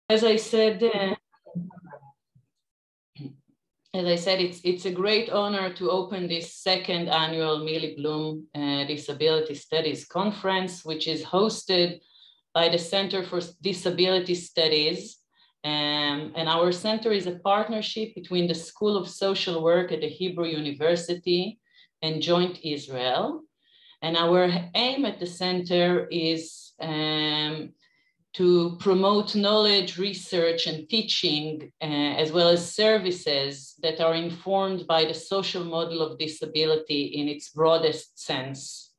As I said, it's a great honor to open this second annual Millie Bloom Disability Studies Conference, which is hosted by the Center for Disability Studies. And our center is a partnership between the School of Social Work at the Hebrew University and Joint Israel. And our aim at the center is to promote knowledge, research, and teaching, as well as services that are informed by the social model of disability in its broadest sense.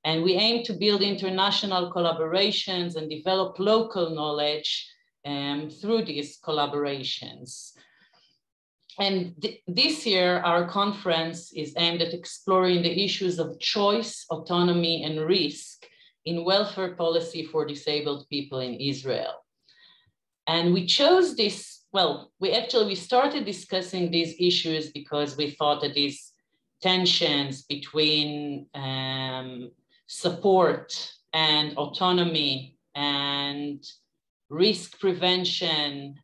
And we aim to build international collaborations and develop local knowledge through these collaborations. And this year, our conference is aimed at exploring the issues of choice, autonomy, and risk in welfare policy for disabled people in Israel. And we chose this, well, we started discussing these issues because we thought that these tensions between support and autonomy and risk prevention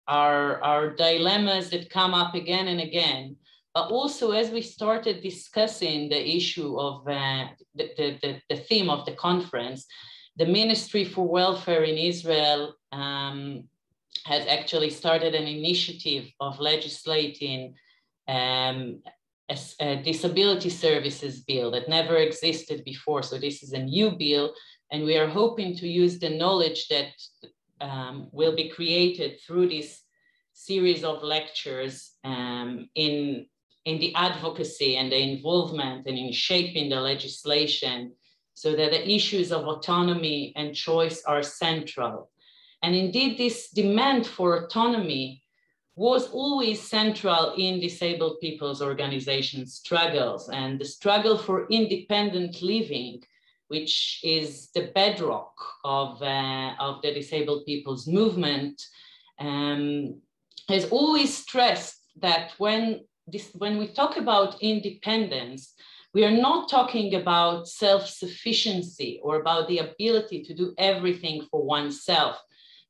are dilemmas that come up again and again. But also, as we started discussing the issue of the theme of the conference, the Ministry for Welfare in Israel has actually started an initiative of legislating a disability services bill that never existed before. So this is a new bill, and we are hoping to use the knowledge that will be created through this series of lectures in the advocacy and the involvement and in shaping the legislation so that the issues of autonomy and choice are central. And indeed, this demand for autonomy was always central in disabled people's organization struggles, and the struggle for independent living, which is the bedrock of the disabled people's movement, has always stressed that when we talk about independence, we are not talking about self-sufficiency or about the ability to do everything for oneself,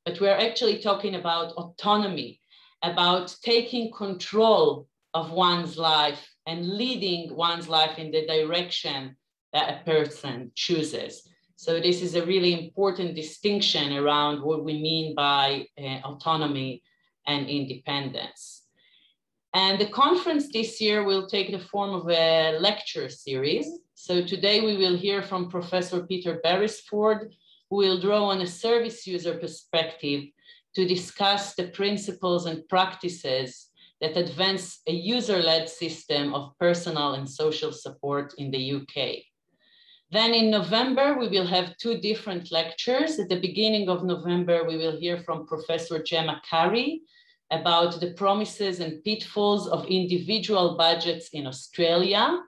but we are actually talking about autonomy, about taking control of one's life and leading one's life in the direction that a person chooses. So this is a really important distinction around what we mean by autonomy and independence. And the conference this year will take the form of a lecture series. So today we will hear from Professor Peter Beresford, who will draw on a service user perspective to discuss the principles and practices that advance a user-led system of personal and social support in the UK. Then in November, we will have two different lectures. At the beginning of November, we will hear from Professor Gemma Carey about the promises and pitfalls of individual budgets in Australia.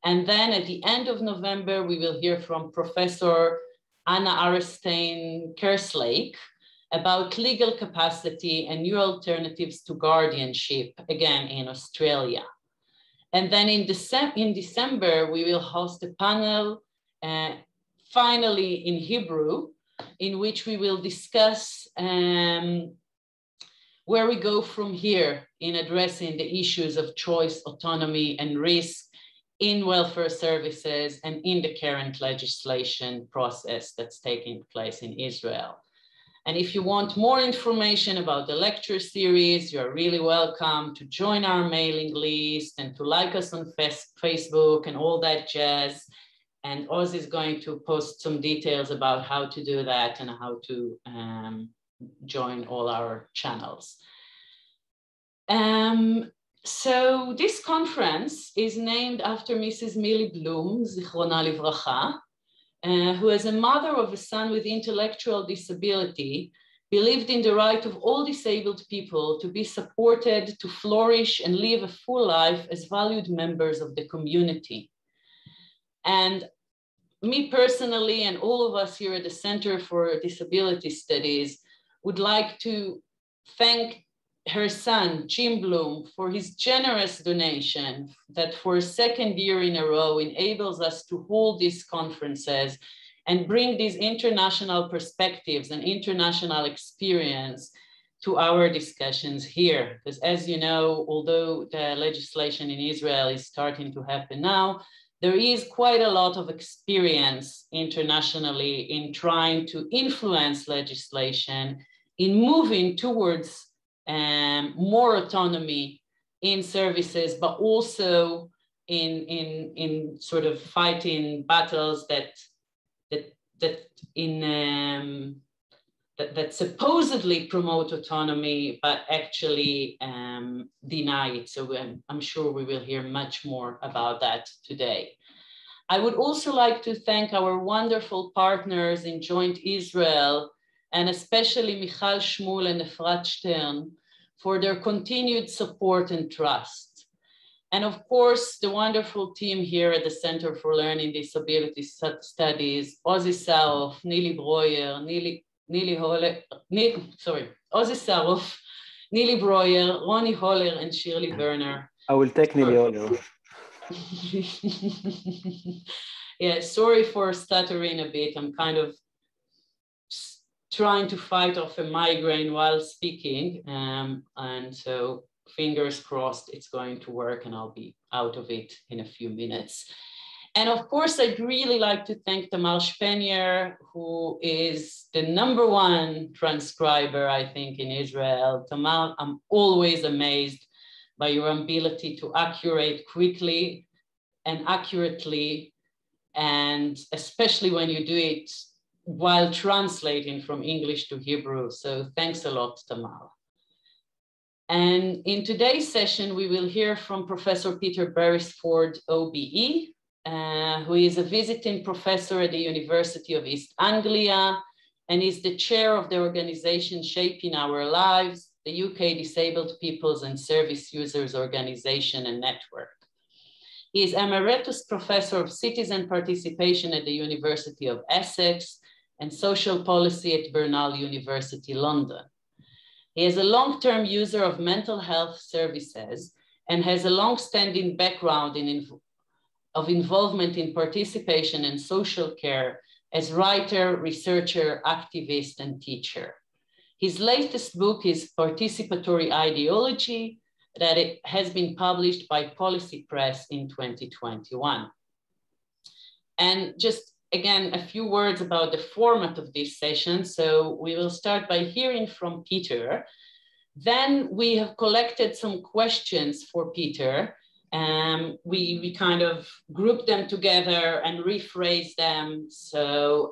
And then at the end of November, we will hear from Professor Anna Arestein-Kerslake about legal capacity and new alternatives to guardianship, again in Australia. And then in December, we will host a panel, finally in Hebrew, in which we will discuss where we go from here in addressing the issues of choice, autonomy, and risk in welfare services and in the current legislation process that's taking place in Israel. And if you want more information about the lecture series, you're really welcome to join our mailing list and to like us on Facebook and all that jazz. And Oz is going to post some details about how to do that and how to join all our channels. So this conference is named after Mrs. Millie Bloom, Zichrona Livracha, who as a mother of a son with intellectual disability, believed in the right of all disabled people to be supported, to flourish and live a full life as valued members of the community. And me personally, and all of us here at the Center for Disability Studies, would like to thank her son, Jim Bloom, for his generous donation that for a second year in a row enables us to hold these conferences and bring these international perspectives and international experience to our discussions here. Because as you know, although the legislation in Israel is starting to happen now, there is quite a lot of experience internationally in trying to influence legislation, in moving towards more autonomy in services, but also in sort of fighting battles that supposedly promote autonomy, but actually deny it. So I'm sure we will hear much more about that today. I would also like to thank our wonderful partners in Joint Israel, and especially Michal Shmuel and Efrat Stern, for their continued support and trust. And of course, the wonderful team here at the Center for Learning Disability Studies, Ozzy Sarof, Nili Breuer, Ozzy Sarof, Nili Breuer, Ronnie Holler, and Shirley Werner. I will take Nili Holler. Yeah, sorry for stuttering a bit. I'm kind of trying to fight off a migraine while speaking. And so fingers crossed it's going to work and I'll be out of it in a few minutes. And of course, I'd really like to thank Tamar Spenier, who is the #1 transcriber, I think, in Israel. Tamar, I'm always amazed by your ability to accurate quickly and accurately, and especially when you do it while translating from English to Hebrew. So thanks a lot, Tamar. And in today's session, we will hear from Professor פיטר Beresford, OBE, who is a visiting professor at the University of East Anglia and is the chair of the organization Shaping Our Lives, the UK Disabled Peoples and Service Users Organization and Network. He is Emeritus Professor of Citizen Participation at the University of Essex and Social Policy at Bernal University, London. He is a long-term user of mental health services and has a long-standing background of involvement in participation and social care as writer, researcher, activist, and teacher. His latest book is Participatory Ideology, that it has been published by Policy Press in 2021. And just again, a few words about the format of this session. So we will start by hearing from פיטר. Then we have collected some questions for פיטר. We kind of grouped them together and rephrased them. So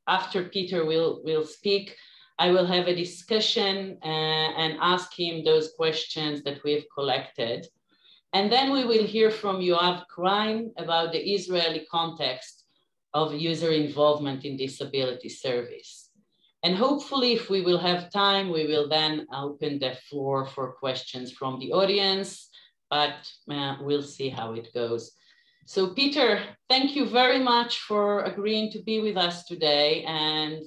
after פיטר will speak, I will have a discussion and ask him those questions that we have collected. And then we will hear from Yoav Krain about the Israeli context of user involvement in disability service. And hopefully, if we will have time, we will then open the floor for questions from the audience, but we'll see how it goes. So פיטר, thank you very much for agreeing to be with us today and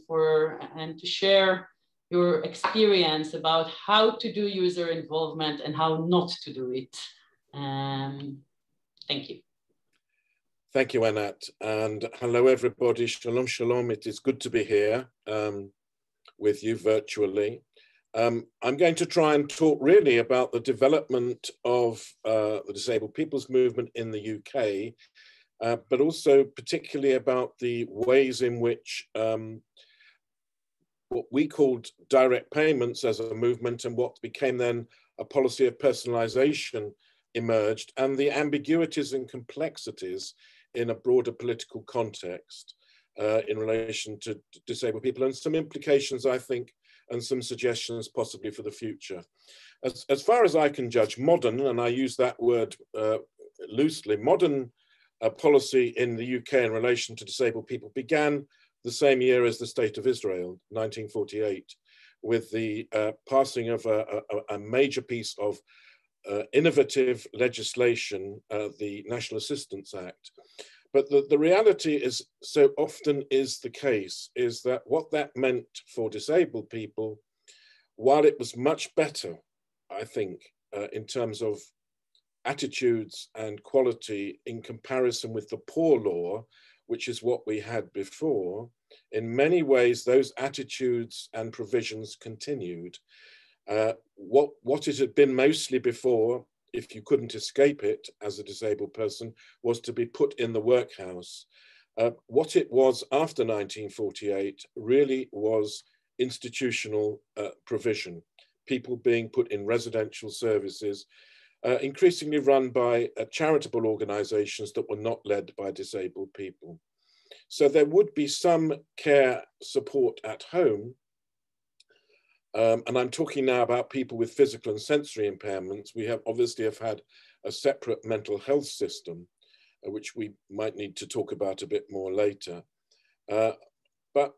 to share your experience about how to do user involvement and how not to do it. Thank you. Thank you, Anat, and hello everybody. Shalom, shalom. It is good to be here with you virtually. I'm going to try and talk really about the development of the disabled people's movement in the UK, but also particularly about the ways in which what we called direct payments as a movement and what became then a policy of personalization emerged, and the ambiguities and complexities in a broader political context in relation to disabled people, and some implications, I think, and some suggestions possibly for the future. As far as I can judge, modern, and I use that word loosely, modern policy in the UK in relation to disabled people began the same year as the State of Israel, 1948, with the passing of a major piece of innovative legislation, the National Assistance Act. But the reality is, so often is the case, is that what that meant for disabled people, while it was much better, I think, in terms of attitudes and quality in comparison with the poor law, which is what we had before, in many ways, those attitudes and provisions continued. What it had been mostly before, if you couldn't escape it as a disabled person, was to be put in the workhouse. What it was after 1948 really was institutional provision, people being put in residential services, increasingly run by charitable organizations that were not led by disabled people. So there would be some care support at home. And I'm talking now about people with physical and sensory impairments. We have obviously had a separate mental health system, which we might need to talk about a bit more later. But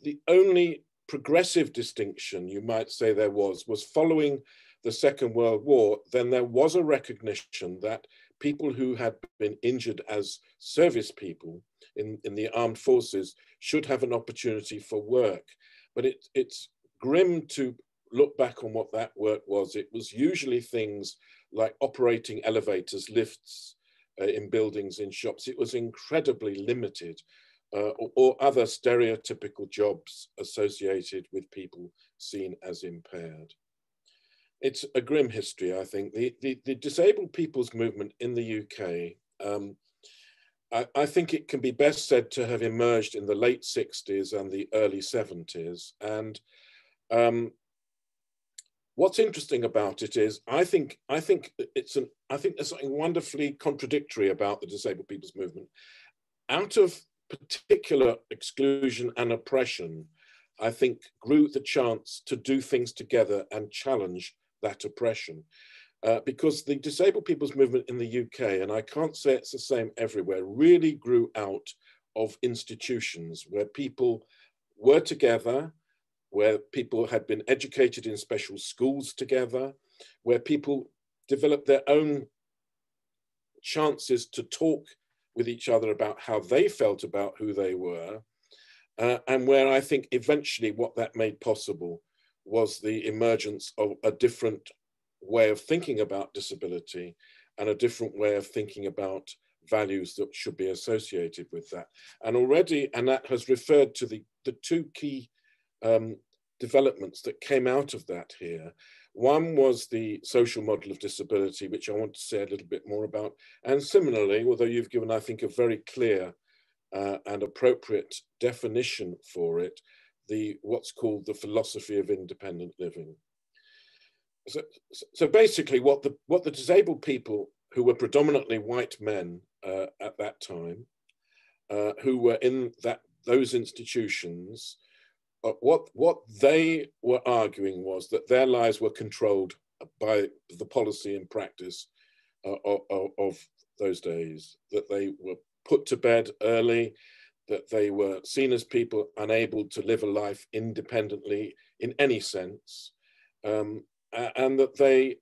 the only progressive distinction you might say there was following the Second World War. Then there was a recognition that people who had been injured as service people in the armed forces should have an opportunity for work. But it's grim to look back on what that work was. It was usually things like operating elevators, lifts in buildings, in shops. It was incredibly limited, or other stereotypical jobs associated with people seen as impaired. It's a grim history, I think. The disabled people's movement in the UK, I think it can be best said to have emerged in the late 60s and the early 70s. And what's interesting about it is, I think there's something wonderfully contradictory about the disabled people's movement. Out of particular exclusion and oppression, I think grew the chance to do things together and challenge that oppression. Because the disabled people's movement in the UK, and I can't say it's the same everywhere, really grew out of institutions where people were together, where people had been educated in special schools together, where people developed their own chances to talk with each other about how they felt about who they were, and where I think eventually what that made possible was the emergence of a different way of thinking about disability and a different way of thinking about values that should be associated with that. And already, Annette has referred to the two key developments that came out of that here. One was the social model of disability, which I want to say a little bit more about. And similarly, although you've given, I think, a very clear and appropriate definition for it, what's called the philosophy of independent living. So basically what the disabled people, who were predominantly white men at that time, who were in those institutions, what they were arguing was that their lives were controlled by the policy and practice of those days, that they were put to bed early, that they were seen as people unable to live a life independently in any sense, and that they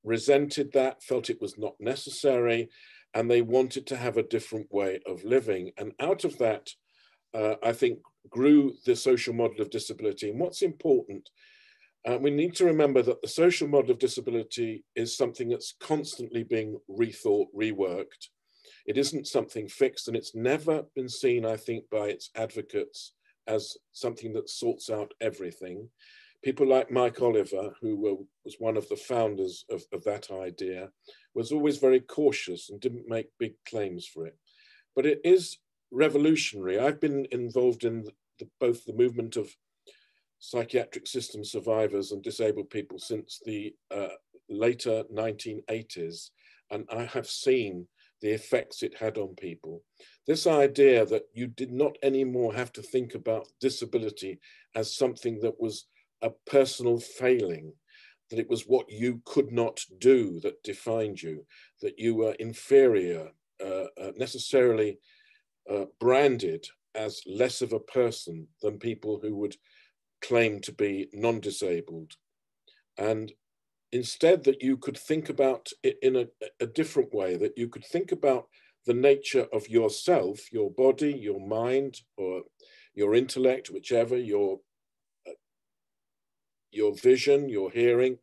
resented that, felt it was not necessary, and they wanted to have a different way of living. And out of that, I think, grew the social model of disability. And what's important, we need to remember that the social model of disability is something that's constantly being rethought, reworked. It isn't something fixed, and it's never been seen, I think, by its advocates as something that sorts out everything. People like Mike Oliver, who was one of the founders of that idea, was always very cautious and didn't make big claims for it. But it is revolutionary. I've been involved in both the movement of psychiatric system survivors and disabled people since the later 1980s, and I have seen the effects it had on people. This idea that you did not anymore have to think about disability as something that was a personal failing, that it was what you could not do that defined you, that you were inferior, necessarily branded as less of a person than people who would claim to be non-disabled. And instead that you could think about it in a different way, that you could think about the nature of yourself, your body, your mind, or your intellect, whichever, your vision, your hearing,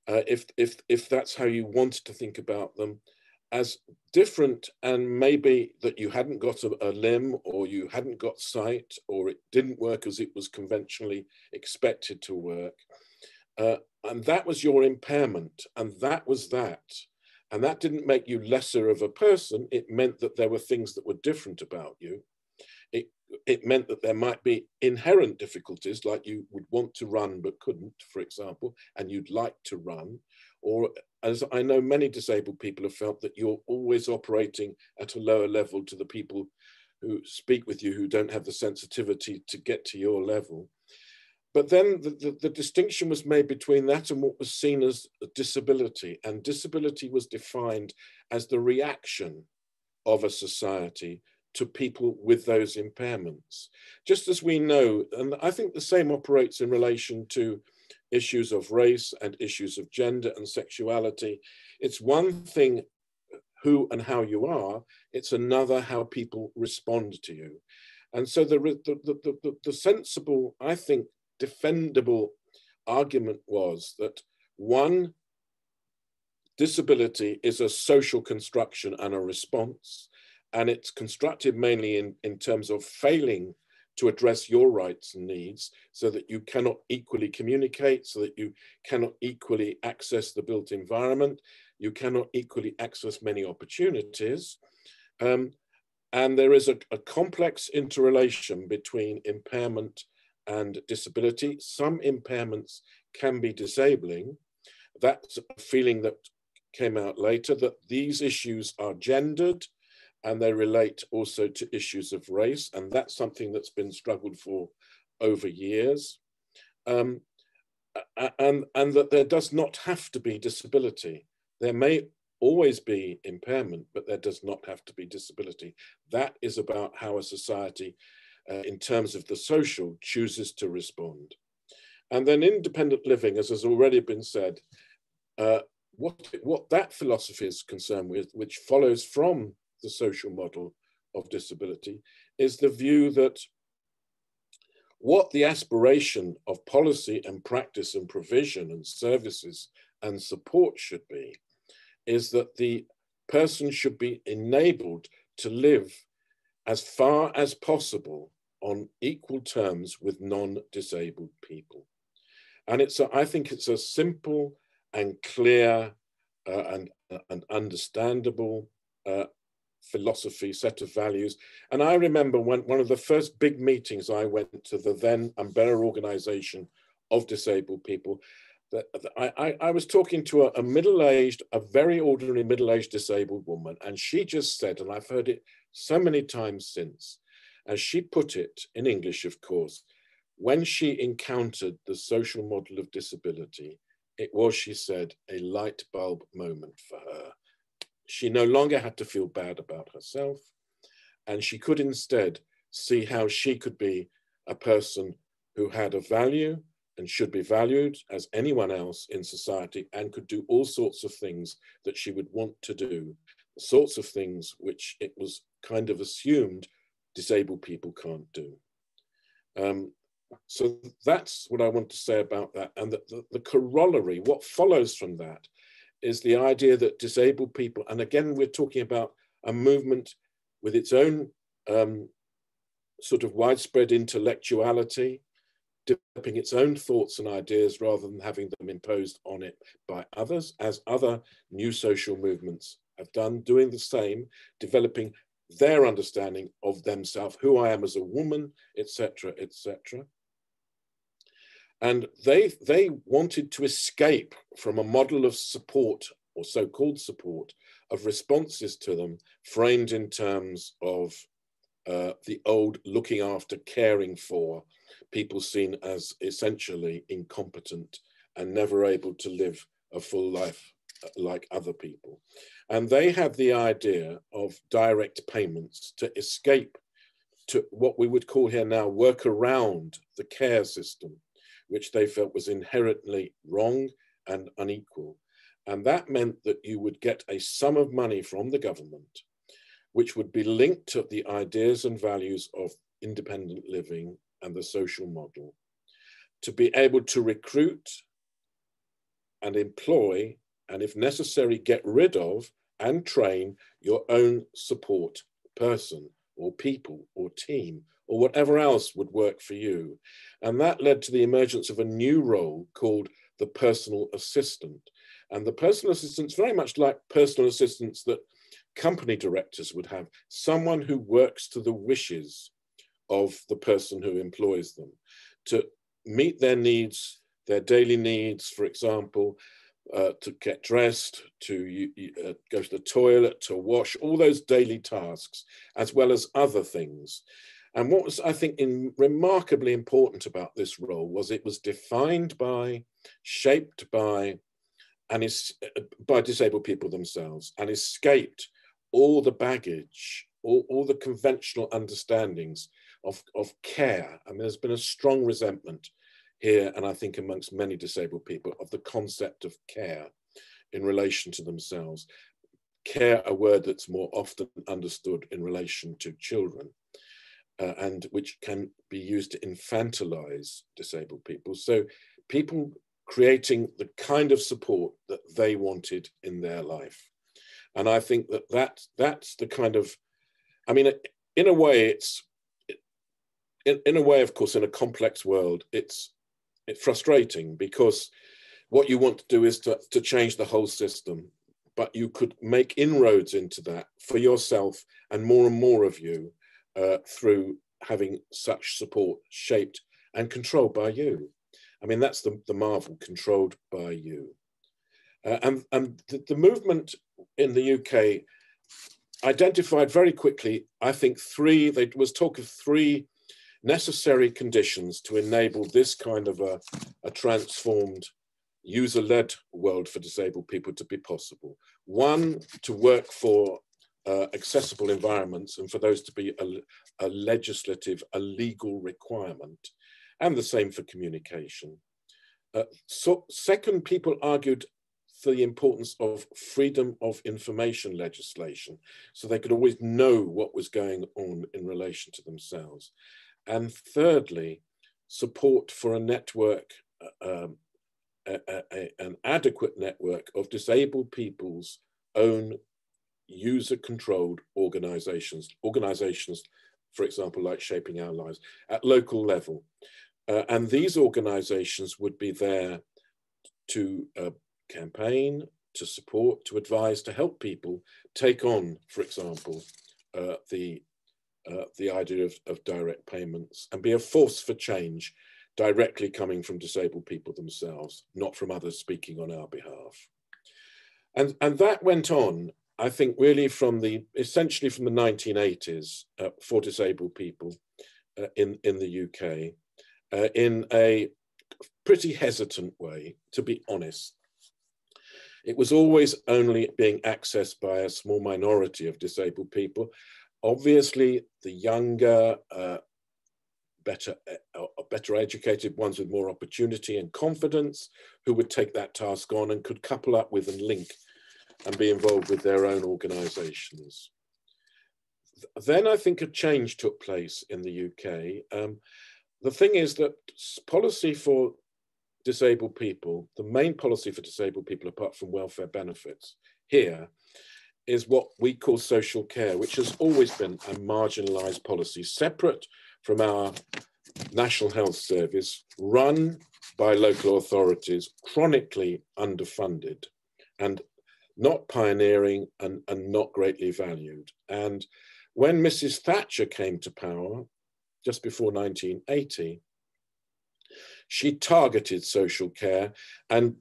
if that's how you want to think about them, as different, and maybe that you hadn't got a limb, or you hadn't got sight, or it didn't work as it was conventionally expected to work. And that was your impairment, and that was that. And that didn't make you lesser of a person. It meant that there were things that were different about you. It meant that there might be inherent difficulties, like you would want to run but couldn't, for example, and you'd like to run. Or, as I know many disabled people have felt, that you're always operating at a lower level to the people who speak with you who don't have the sensitivity to get to your level. But then the distinction was made between that and what was seen as a disability. And disability was defined as the reaction of a society to people with those impairments. Just as we know, and I think the same operates in relation to issues of race and issues of gender and sexuality. It's one thing who and how you are, it's another how people respond to you. And so the sensible, I think, defendable argument was that, one, disability is a social construction and a response, and it's constructed mainly in terms of failing to address your rights and needs, so that you cannot equally communicate, so that you cannot equally access the built environment, you cannot equally access many opportunities. And there is a complex interrelation between impairment and disability. Some impairments can be disabling. That's a feeling that came out later, that these issues are gendered and they relate also to issues of race. And that's something that's been struggled for over years. And that there does not have to be disability. There may always be impairment, but there does not have to be disability. That is about how a society, in terms of the social, chooses to respond. And then independent living, as has already been said, what that philosophy is concerned with, which follows from the social model of disability, is the view that what the aspiration of policy and practice and provision and services and support should be, is that the person should be enabled to live as far as possible on equal terms with non-disabled people. And I think it's a simple and clear and understandable philosophy, set of values. And I remember one of the first big meetings I went to, the then umbrella organization of disabled people, that I was talking to a middle-aged, a very ordinary middle-aged disabled woman, and she just said, and I've heard it so many times since, as she put it in English, of course, when she encountered the social model of disability, it was, she said, a light bulb moment for her. She no longer had to feel bad about herself, and she could instead see how she could be a person who had a value and should be valued as anyone else in society, and could do all sorts of things that she would want to do, the sorts of things which it was kind of assumed disabled people can't do. So that's what I want to say about that. And the corollary, what follows from that, is the idea that disabled people, and again, we're talking about a movement with its own sort of widespread intellectuality, developing its own thoughts and ideas rather than having them imposed on it by others, as other new social movements have done, doing the same, developing their understanding of themselves, who I am as a woman, etc., etc. And they wanted to escape from a model of support, or so-called support, of responses to them framed in terms of the old looking after, caring for people seen as essentially incompetent and never able to live a full life like other people. And they had the idea of direct payments to escape to what we would call here now work around the care system, which they felt was inherently wrong and unequal. And that meant that you would get a sum of money from the government, which would be linked to the ideas and values of independent living and the social model, to be able to recruit and employ, and if necessary, get rid of and train your own support person or people or team or whatever else would work for you. And that led to the emergence of a new role called the personal assistant. And the personal assistant's very much like personal assistants that company directors would have, someone who works to the wishes of the person who employs them to meet their needs, their daily needs, for example, to get dressed, to go to the toilet, to wash, all those daily tasks, as well as other things. And what was, I think, remarkably important about this role was it was defined by, shaped by, and is by disabled people themselves, and escaped all the baggage, all the conventional understandings of care. I mean, there's been a strong resentment here, and I think amongst many disabled people, of the concept of care in relation to themselves. Care, a word that's more often understood in relation to children, and which can be used to infantilize disabled people. So people creating the kind of support that they wanted in their life. And I think that's the kind of, I mean, in a way, in a way, of course, in a complex world, it's frustrating, because what you want to do is to change the whole system, but you could make inroads into that for yourself and more of you through having such support shaped and controlled by you. I mean, that's the marvel, controlled by you. And the movement in the UK identified very quickly, I think, there was talk of three necessary conditions to enable this kind of a transformed, user-led world for disabled people to be possible. One, to work for accessible environments, and for those to be a legislative, a legal requirement, and the same for communication. So second, people argued for the importance of freedom of information legislation, so they could always know what was going on in relation to themselves. And thirdly, support for a network, an adequate network of disabled people's own user-controlled organizations, for example, like Shaping Our Lives, at local level. And these organizations would be there to campaign, to support, to advise, to help people take on, for example, the idea of direct payments, and be a force for change directly coming from disabled people themselves, not from others speaking on our behalf. And that went on, I think, really essentially from the 1980s for disabled people in the UK, in a pretty hesitant way, to be honest. It was always only being accessed by a small minority of disabled people. Obviously, the younger, better educated ones with more opportunity and confidence, who would take that task on and could couple up with and link and be involved with their own organizations. Then I think a change took place in the UK. The thing is that policy for disabled people, the main policy for disabled people, apart from welfare benefits here, is what we call social care, which has always been a marginalized policy, separate from our National Health Service, run by local authorities, chronically underfunded and not pioneering and not greatly valued. And when Mrs. Thatcher came to power, just before 1980, she targeted social care, and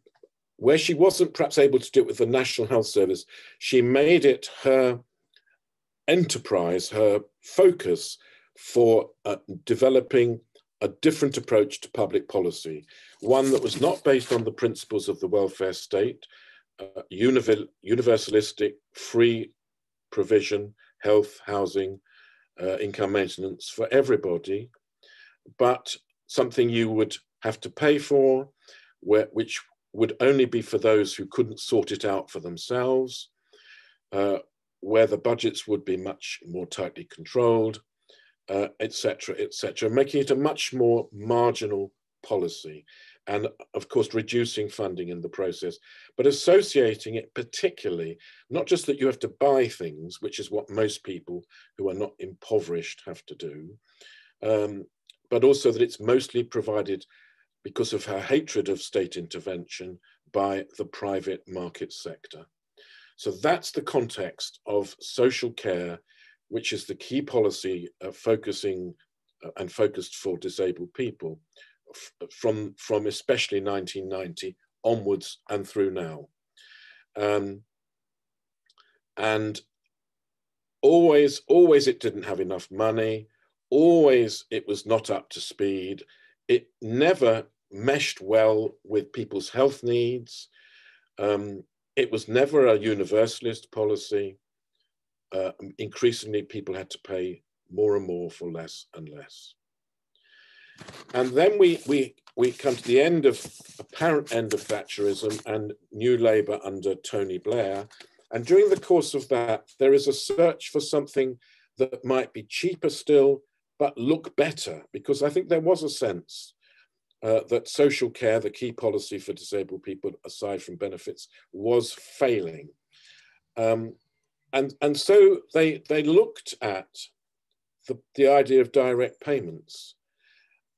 where she wasn't perhaps able to do it with the National Health Service, she made it her enterprise, her focus for developing a different approach to public policy, one that was not based on the principles of the welfare state, universalistic, free provision, health, housing, income maintenance for everybody, but something you would have to pay for, which would only be for those who couldn't sort it out for themselves, where the budgets would be much more tightly controlled, etc., making it a much more marginal policy, and of course reducing funding in the process, but associating it particularly, not just that you have to buy things, which is what most people who are not impoverished have to do, but also that it's mostly provided because of her hatred of state intervention by the private market sector. So that's the context of social care, which is the key policy focusing and focused for disabled people from especially 1990 onwards and through now. And always it didn't have enough money. Always it was not up to speed. It never meshed well with people's health needs. It was never a universalist policy. Increasingly, people had to pay more and more for less and less. And then we come to the end of, apparent end of Thatcherism and New Labour under Tony Blair. And during the course of that, there is a search for something that might be cheaper still, but look better, because I think there was a sense that social care, the key policy for disabled people, aside from benefits, was failing. And so they looked at the idea of direct payments,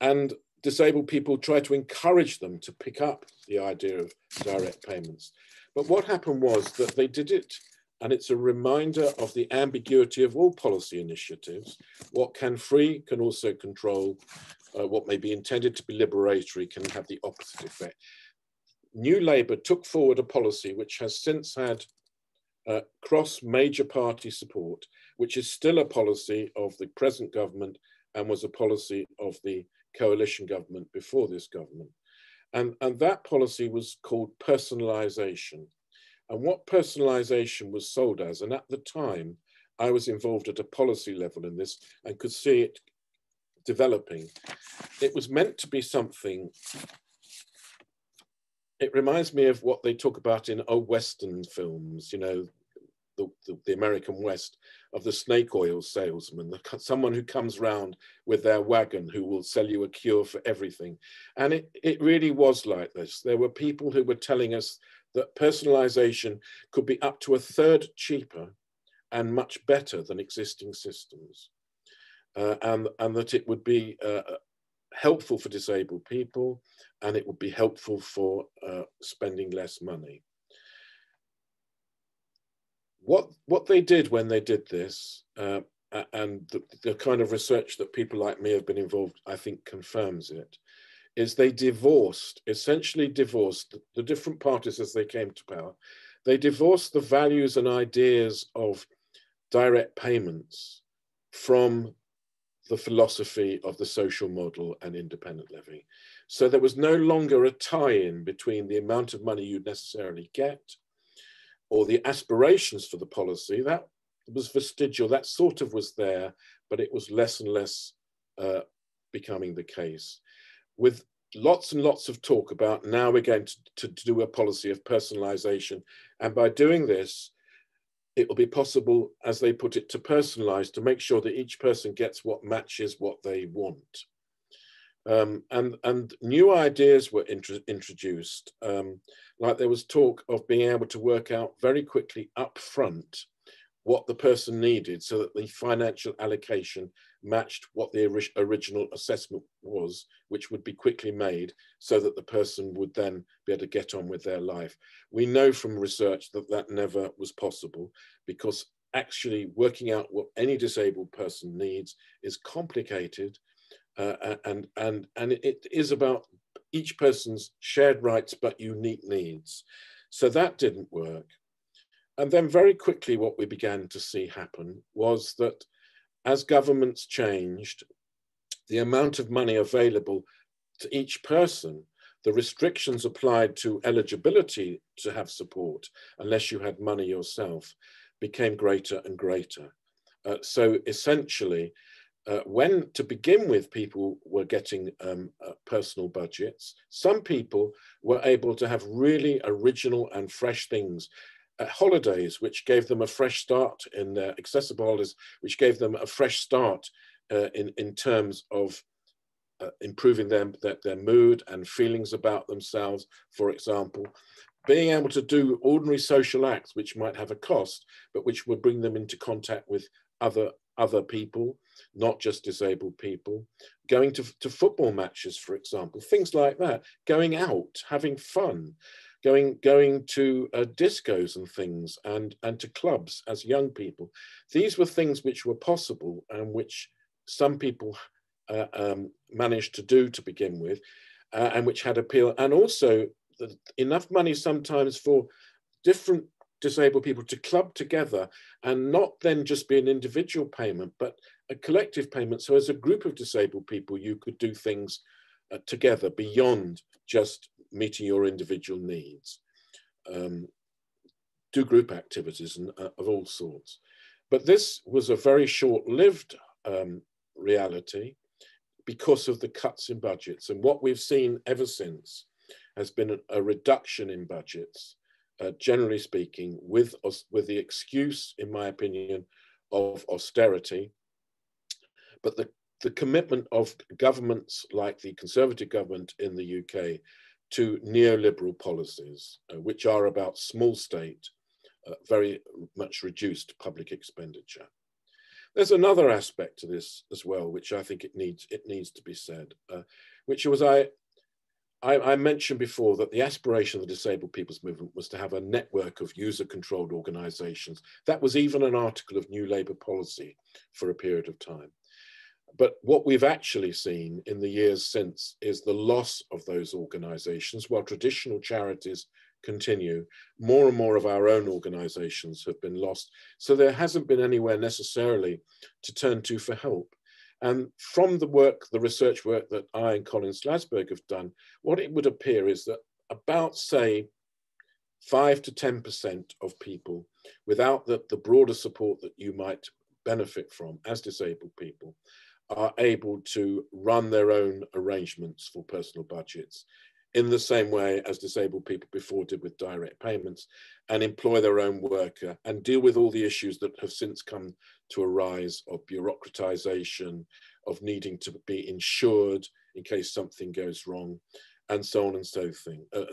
and disabled people tried to encourage them to pick up the idea of direct payments. But what happened was that they did it, and it's a reminder of the ambiguity of all policy initiatives. What can free can also control. What may be intended to be liberatory can have the opposite effect. New Labour took forward a policy which has since had cross major party support, which is still a policy of the present government and was a policy of the coalition government before this government. And that policy was called personalisation. And what personalisation was sold as, and at the time, I was involved at a policy level in this and could see it developing. It was meant to be something, it reminds me of what they talk about in old Western films, you know, the American West, of the snake oil salesman, someone who comes round with their wagon who will sell you a cure for everything. And it really was like this. There were people who were telling us that personalisation could be up to a third cheaper and much better than existing systems. And that it would be helpful for disabled people, and it would be helpful for spending less money. What they did when they did this, and the kind of research that people like me have been involved, I think confirms it, is they essentially divorced the different parties as they came to power. They divorced the values and ideas of direct payments from the philosophy of the social model and independent living. So there was no longer a tie-in between the amount of money you'd necessarily get or the aspirations for the policy. That was vestigial, that sort of was there, but it was less and less becoming the case. With lots and lots of talk about now we're going to do a policy of personalisation. And by doing this, it will be possible, as they put it, to personalise, to make sure that each person gets what matches what they want. And new ideas were introduced, like there was talk of being able to work out very quickly up front what the person needed so that the financial allocation matched what the original assessment was, which would be quickly made so that the person would then be able to get on with their life. We know from research that that never was possible, because actually working out what any disabled person needs is complicated, and it is about each person's shared rights but unique needs. So that didn't work. And then very quickly what we began to see happen was that as governments changed, the amount of money available to each person, the restrictions applied to eligibility to have support, unless you had money yourself, became greater and greater. So essentially, when to begin with people were getting personal budgets, some people were able to have really original and fresh things. Holidays, which gave them a fresh start in their accessible holidays, which gave them a fresh start in terms of improving their mood and feelings about themselves, for example, being able to do ordinary social acts which might have a cost, but which would bring them into contact with other people, not just disabled people, going to football matches, for example, things like that, going out, having fun, going to discos and things, and to clubs as young people. These were things which were possible and which some people managed to do to begin with, and which had appeal, and also enough money sometimes for different disabled people to club together and not then just be an individual payment, but a collective payment. So as a group of disabled people, you could do things together beyond just meeting your individual needs, do group activities of all sorts. But this was a very short-lived reality because of the cuts in budgets. And what we've seen ever since has been a reduction in budgets, generally speaking, with the excuse, in my opinion, of austerity. But the commitment of governments like the Conservative government in the UK to neoliberal policies, which are about small state, very much reduced public expenditure. There's another aspect to this as well, which I think it needs to be said, which was I mentioned before that the aspiration of the disabled people's movement was to have a network of user-controlled organisations. That was even an article of New Labour policy for a period of time. But what we've actually seen in the years since is the loss of those organisations. While traditional charities continue, more and more of our own organisations have been lost. So there hasn't been anywhere necessarily to turn to for help. And from the research work that I and Colin Slasberg have done, what it would appear is that about, say, 5 to 10% of people, without the broader support that you might benefit from as disabled people, are able to run their own arrangements for personal budgets in the same way as disabled people before did with direct payments, and employ their own worker and deal with all the issues that have since come to arise of bureaucratization, of needing to be insured in case something goes wrong, and so on and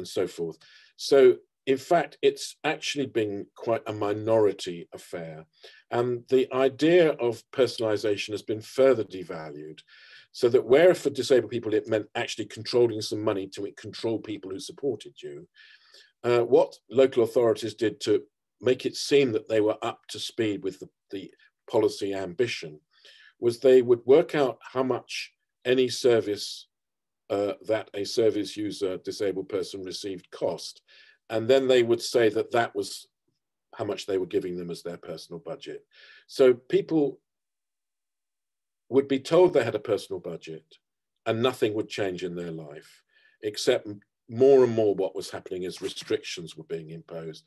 so forth. So in fact, it's actually been quite a minority affair. And the idea of personalization has been further devalued, so that where for disabled people it meant actually controlling some money to control people who supported you, what local authorities did to make it seem that they were up to speed with the policy ambition was they would work out how much any service that a service user, disabled person, received cost. And then they would say that that was how much they were giving them as their personal budget. So people would be told they had a personal budget and nothing would change in their life, except more and more what was happening is restrictions were being imposed.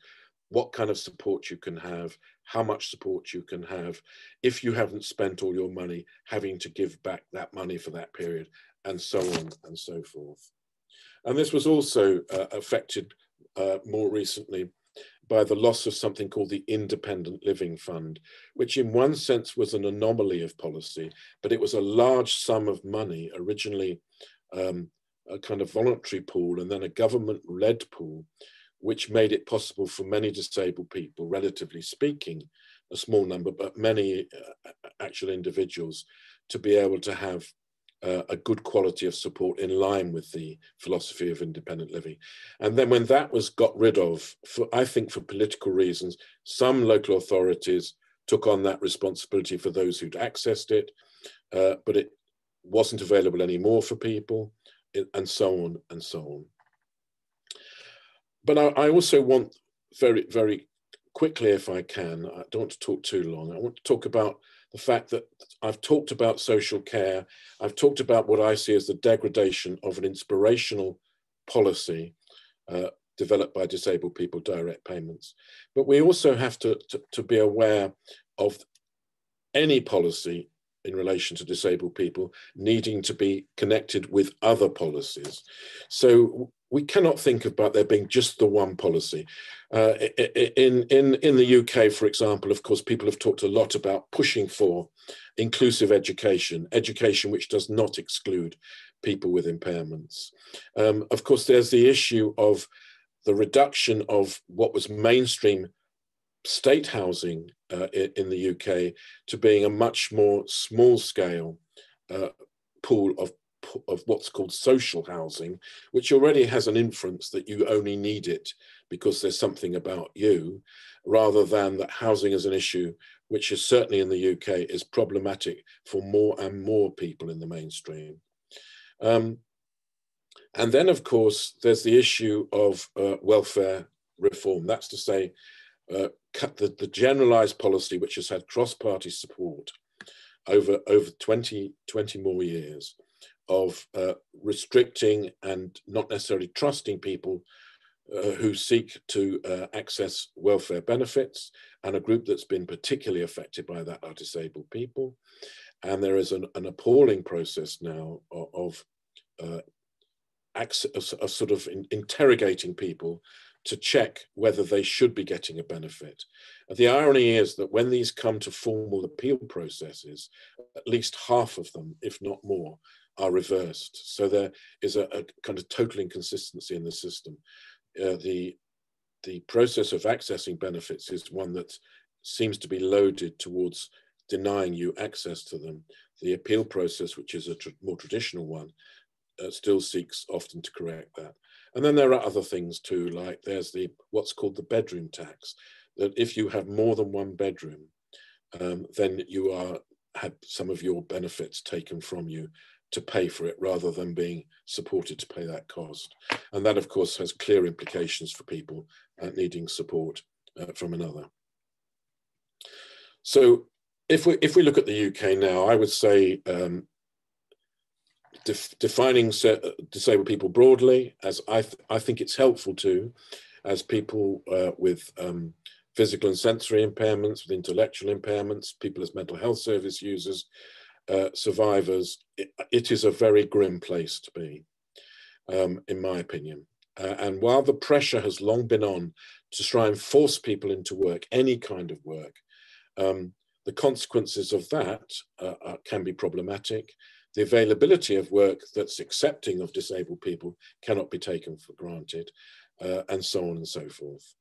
What kind of support you can have, how much support you can have, if you haven't spent all your money, having to give back that money for that period, and so on and so forth. And this was also affected more recently by the loss of something called the Independent Living Fund, which in one sense was an anomaly of policy, but it was a large sum of money, originally a kind of voluntary pool and then a government-led pool, which made it possible for many disabled people, relatively speaking, a small number, but many actual individuals, to be able to have a good quality of support in line with the philosophy of independent living. And then when that was got rid of, I think for political reasons, some local authorities took on that responsibility for those who'd accessed it, but it wasn't available anymore for people, and so on and so on. But I also want very, very quickly, if I can, I don't want to talk too long, I want to talk about the fact that I've talked about social care, I've talked about what I see as the degradation of an inspirational policy developed by disabled people, direct payments. But we also have to be aware of any policy in relation to disabled people needing to be connected with other policies. So we cannot think about there being just the one policy. In the UK, for example, of course, people have talked a lot about pushing for inclusive education, education which does not exclude people with impairments. Of course, there's the issue of the reduction of what was mainstream state housing in the UK to being a much more small-scale pool of what's called social housing, which already has an inference that you only need it because there's something about you, rather than that housing is an issue which is certainly in the UK is problematic for more and more people in the mainstream. And then, of course, there's the issue of welfare reform. That's to say, cut the generalized policy which has had cross-party support over 20 more years of restricting and not necessarily trusting people who seek to access welfare benefits, and a group that's been particularly affected by that are disabled people. And there is an appalling process now of sort of interrogating people to check whether they should be getting a benefit. And the irony is that when these come to formal appeal processes, at least half of them, if not more, are reversed. So there is a kind of total inconsistency in the system. The process of accessing benefits is one that seems to be loaded towards denying you access to them. The appeal process, which is a more traditional one, still seeks often to correct that. And then there are other things too, like there's what's called the bedroom tax, that if you have more than one bedroom, then you had some of your benefits taken from you to pay for it rather than being supported to pay that cost. And that, of course, has clear implications for people needing support from another. So if we look at the UK now, I would say defining disabled people broadly, as I think it's helpful to, as people with physical and sensory impairments, with intellectual impairments, people as mental health service users, survivors. It is a very grim place to be, in my opinion. And while the pressure has long been on to try and force people into work, any kind of work, the consequences of that can be problematic. The availability of work that's accepting of disabled people cannot be taken for granted, and so on and so forth.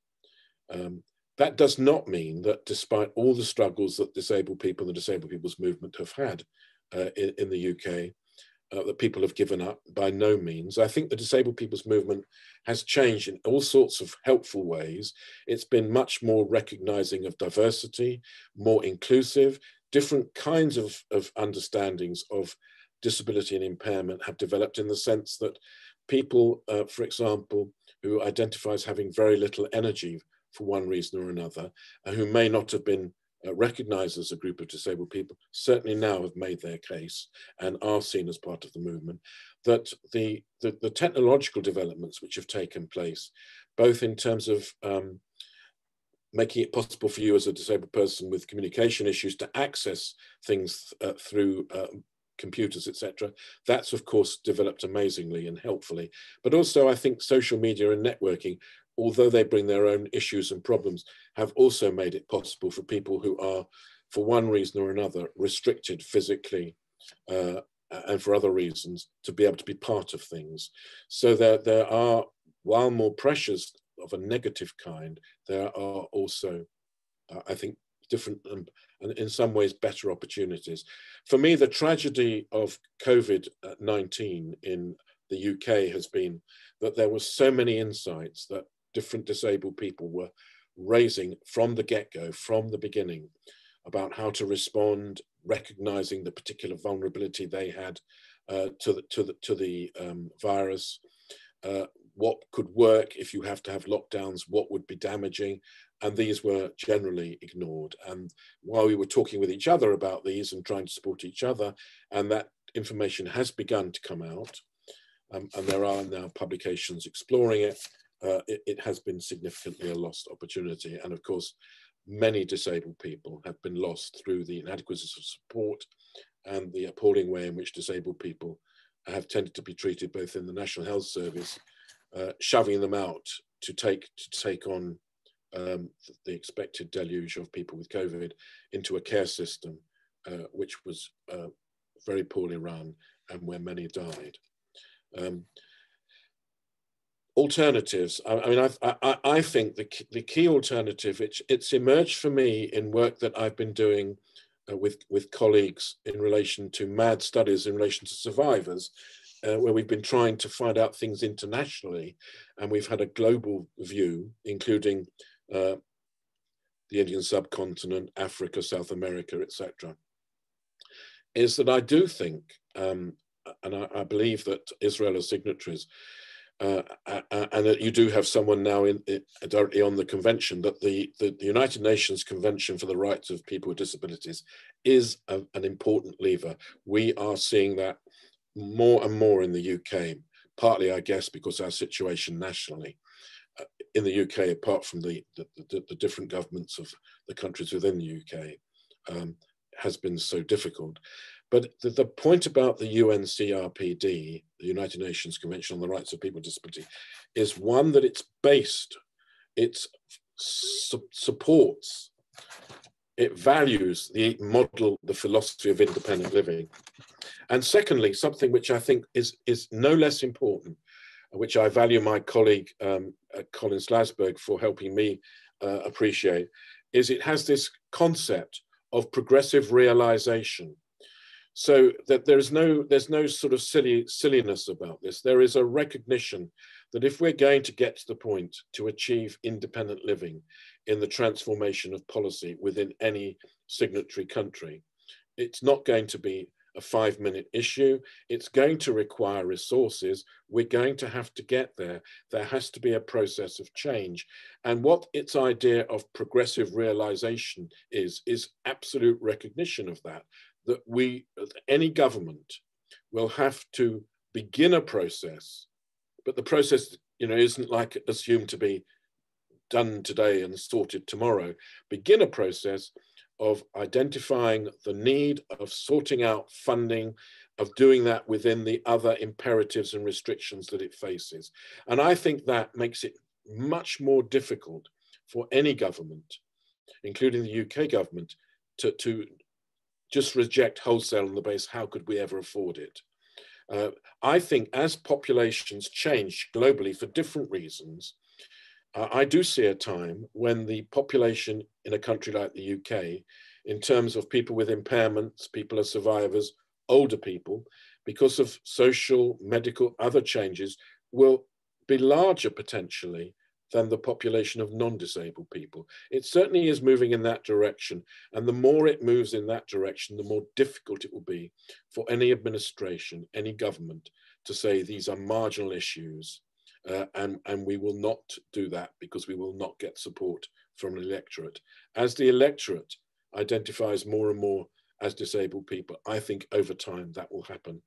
That does not mean that despite all the struggles that disabled people and the disabled people's movement have had in the UK, that people have given up. By no means. I think the disabled people's movement has changed in all sorts of helpful ways. It's been much more recognizing of diversity, more inclusive, different kinds of understandings of disability and impairment have developed in the sense that people, for example, who identify as having very little energy for one reason or another, who may not have been recognized as a group of disabled people, certainly now have made their case and are seen as part of the movement, that the technological developments which have taken place, both in terms of making it possible for you as a disabled person with communication issues to access things through computers, etc. That's of course developed amazingly and helpfully. But also I think social media and networking, although they bring their own issues and problems, have also made it possible for people who are, for one reason or another, restricted physically and for other reasons, to be able to be part of things. So there are, while more pressures of a negative kind, there are also, I think, different and in some ways better opportunities. For me, the tragedy of COVID-19 in the UK has been that there were so many insights that different disabled people were raising from the get-go, from the beginning, about how to respond, recognizing the particular vulnerability they had to the virus, what could work if you have to have lockdowns, what would be damaging, and these were generally ignored. And while we were talking with each other about these and trying to support each other, and that information has begun to come out, and there are now publications exploring it, it has been significantly a lost opportunity. And of course, many disabled people have been lost through the inadequacy of support and the appalling way in which disabled people have tended to be treated both in the National Health Service, shoving them out to take on the expected deluge of people with COVID into a care system, which was very poorly run and where many died. Alternatives. I mean, I think the key alternative, it's emerged for me in work that I've been doing with colleagues in relation to MAD studies in relation to survivors, where we've been trying to find out things internationally, and we've had a global view, including the Indian subcontinent, Africa, South America, etc. Is that I do think, and I believe that Israel as signatories, and that you do have someone now directly on the convention, that the United Nations Convention for the Rights of People with Disabilities is an important lever. We are seeing that more and more in the UK, partly, I guess, because our situation nationally in the UK, apart from the different governments of the countries within the UK, has been so difficult. But the point about the UNCRPD, the United Nations Convention on the Rights of People with Disability, is one that it's based, it supports, it values the model, the philosophy of independent living. And secondly, something which I think is no less important, which I value my colleague Colin Slasberg for helping me appreciate, is it has this concept of progressive realization. So that there's no sort of silliness about this. There is a recognition that if we're going to get to the point to achieve independent living in the transformation of policy within any signatory country, it's not going to be a 5-minute issue. It's going to require resources. We're going to have to get there. There has to be a process of change. And what its idea of progressive realization is absolute recognition of that any government will have to begin a process, but the process, isn't like assumed to be done today and sorted tomorrow. Begin a process of identifying the need, of sorting out funding, of doing that within the other imperatives and restrictions that it faces. And I think that makes it much more difficult for any government, including the UK government, to just reject wholesale on the basis, how could we ever afford it? I think as populations change globally for different reasons, I do see a time when the population in a country like the UK, in terms of people with impairments, people as survivors, older people, because of social, medical, other changes, will be larger potentially than the population of non-disabled people. It certainly is moving in that direction. And the more it moves in that direction, the more difficult it will be for any administration, any government to say these are marginal issues. And we will not do that because we will not get support from the electorate. As the electorate identifies more and more as disabled people, I think over time that will happen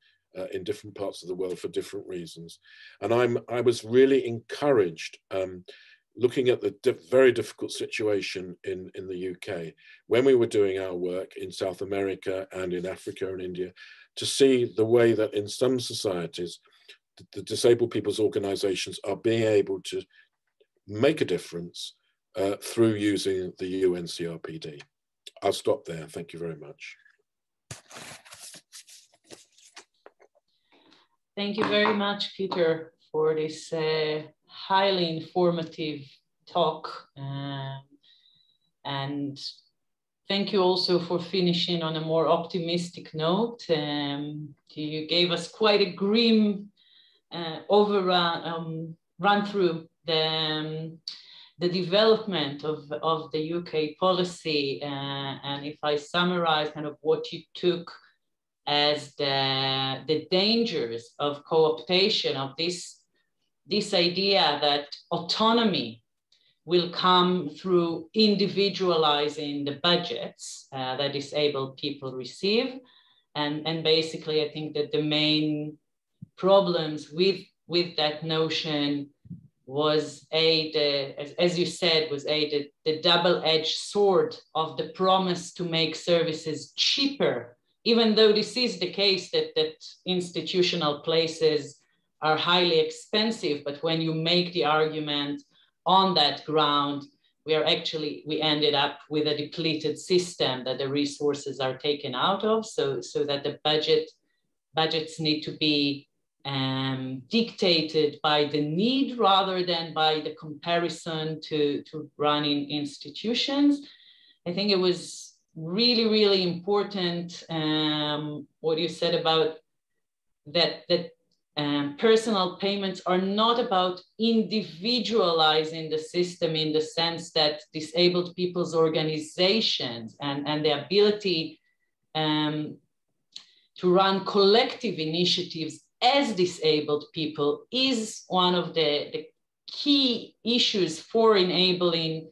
in different parts of the world for different reasons. And I was really encouraged looking at the very difficult situation in the UK when we were doing our work in South America and in Africa and India, to see the way that in some societies, the disabled people's organizations are being able to make a difference through using the UNCRPD. I'll stop there. Thank you very much. Thank you very much, Peter, for this highly informative talk. And thank you also for finishing on a more optimistic note. You gave us quite a grim run through the development of the UK policy. And if I summarize kind of what you took as the dangers of co-optation of this idea that autonomy will come through individualizing the budgets that disabled people receive. And basically, I think that the main problems with that notion was as you said, was the double-edged sword of the promise to make services cheaper, even though this is the case that institutional places are highly expensive. But when you make the argument on that ground, we ended up with a depleted system that the resources are taken out of, so that the budgets need to be dictated by the need rather than by the comparison to running institutions. I think it was really, really important what you said about that personal payments are not about individualizing the system in the sense that disabled people's organizations and the ability to run collective initiatives as disabled people is one of the key issues for enabling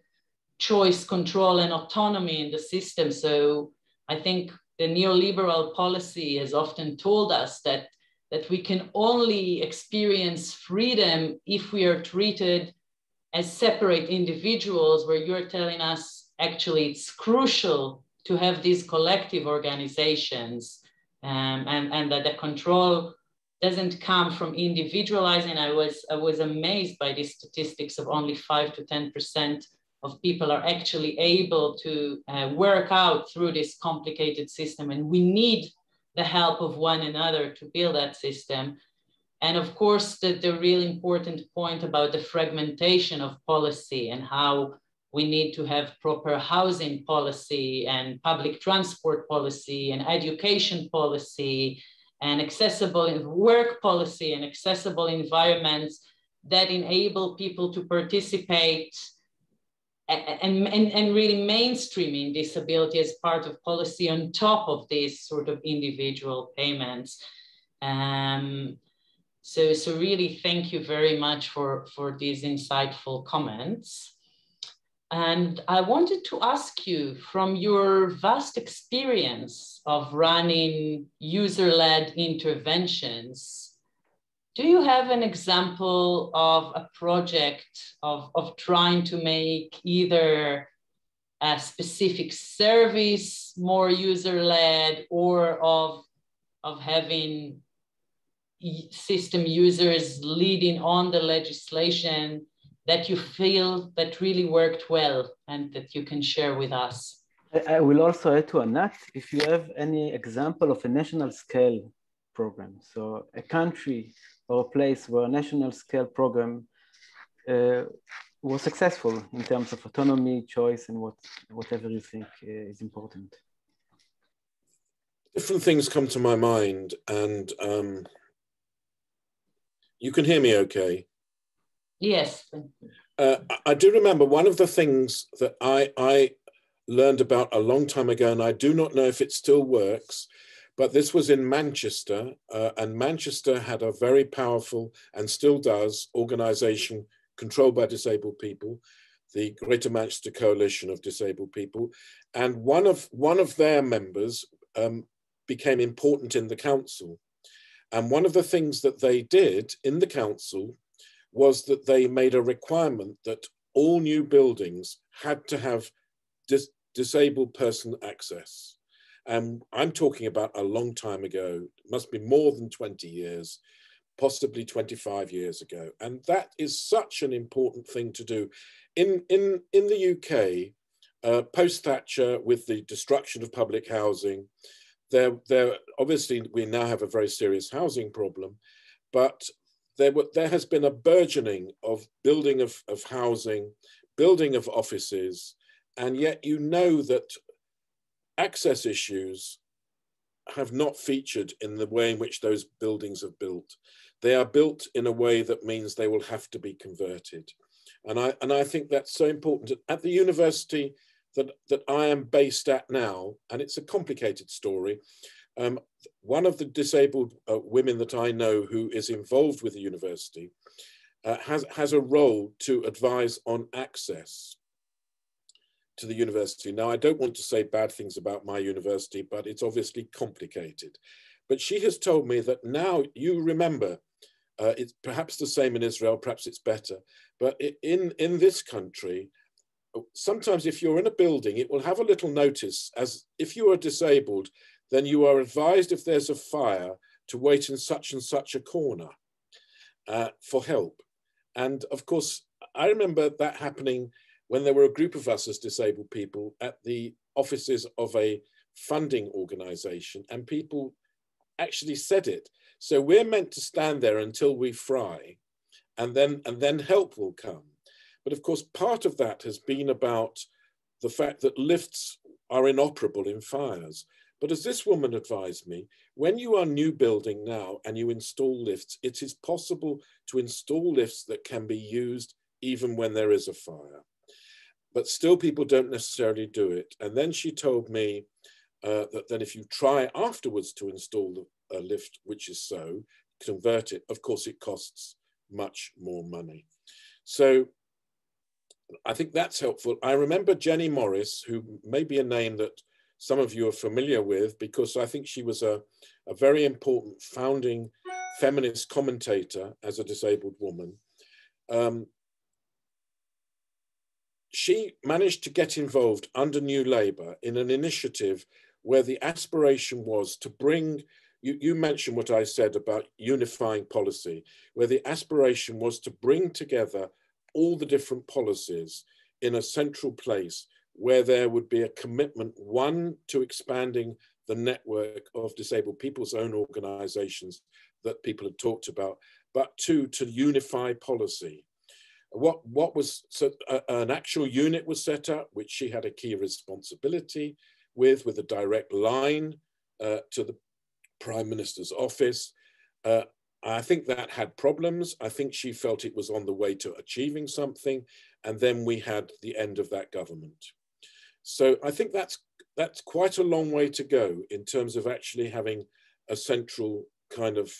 choice, control, and autonomy in the system. So I think the neoliberal policy has often told us that we can only experience freedom if we are treated as separate individuals, where you're telling us actually it's crucial to have these collective organizations and that the control doesn't come from individualizing. I was amazed by these statistics of only 5 to 10% of people are actually able to work out through this complicated system. And we need the help of one another to build that system. And of course, the really important point about the fragmentation of policy and how we need to have proper housing policy and public transport policy and education policy and accessible work policy and accessible environments that enable people to participate and really mainstreaming disability as part of policy on top of these sort of individual payments. So really thank you very much for these insightful comments. And I wanted to ask you, from your vast experience of running user-led interventions, do you have an example of a project of trying to make either a specific service more user-led or of having system users leading on the legislation that you feel that really worked well and that you can share with us? I will also add to Anat, if you have any example of a national scale program, so a country or a place where a national scale program was successful in terms of autonomy, choice, and whatever you think is important. Different things come to my mind, and you can hear me okay? Yes. I do remember one of the things that I learned about a long time ago, and I do not know if it still works, but this was in Manchester, and Manchester had a very powerful, and still does, organization controlled by disabled people, the Greater Manchester Coalition of Disabled People, and one of their members became important in the council. And one of the things that they did in the council was that they made a requirement that all new buildings had to have disabled person access. And I'm talking about a long time ago, it must be more than 20 years, possibly 25 years ago. And that is such an important thing to do. In the UK, post-Thatcher, with the destruction of public housing, there obviously we now have a very serious housing problem, but there has been a burgeoning of building of housing, building of offices, and yet you know that access issues have not featured in the way in which those buildings are built. They are built in a way that means they will have to be converted. And I think that's so important. At the university that I am based at now, and it's a complicated story, one of the disabled women that I know who is involved with the university has a role to advise on access to the university. Now, I don't want to say bad things about my university, but it's obviously complicated. But she has told me that now, you remember, it's perhaps the same in Israel, perhaps it's better, but in this country, sometimes if you're in a building, it will have a little notice as if you are disabled, then you are advised if there's a fire to wait in such and such a corner for help. And of course, I remember that happening when there were a group of us as disabled people at the offices of a funding organization, and people actually said it. So we're meant to stand there until we fry, and then help will come. But of course, part of that has been about the fact that lifts are inoperable in fires. But as this woman advised me, when you are new building now and you install lifts, it is possible to install lifts that can be used even when there is a fire. But still people don't necessarily do it. And then she told me that then if you try afterwards to install a lift, which is so, convert it, of course it costs much more money. So I think that's helpful. I remember Jenny Morris, who may be a name that some of you are familiar with, because I think she was a very important founding feminist commentator as a disabled woman. She managed to get involved under New Labour in an initiative where the aspiration was to bring, you mentioned what I said about unifying policy, where the aspiration was to bring together all the different policies in a central place where there would be a commitment, one, to expanding the network of disabled people's own organizations that people had talked about, but two, to unify policy. What was, so an actual unit was set up, which she had a key responsibility with a direct line to the Prime Minister's office. I think that had problems. I think she felt it was on the way to achieving something. And then we had the end of that government. So I think that's quite a long way to go in terms of actually having a central kind of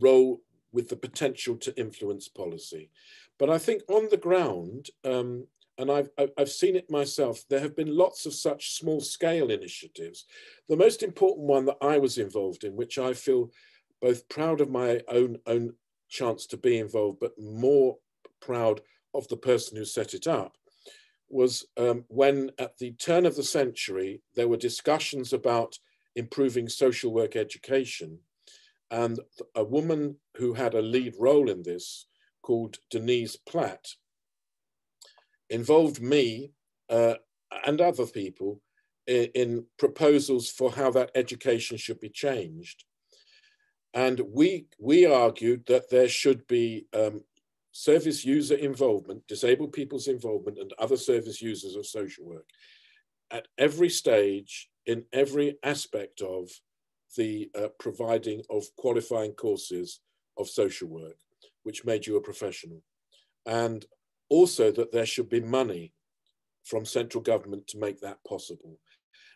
role with the potential to influence policy. But I think on the ground, and I've seen it myself, there have been lots of such small scale initiatives. The most important one that I was involved in, which I feel both proud of my own chance to be involved, but more proud of the person who set it up, was when at the turn of the century, there were discussions about improving social work education. And a woman who had a lead role in this, called Denise Platt, involved me and other people in proposals for how that education should be changed. And we argued that there should be service user involvement, disabled people's involvement, and other service users of social work at every stage, in every aspect of the providing of qualifying courses of social work, which made you a professional. And also that there should be money from central government to make that possible.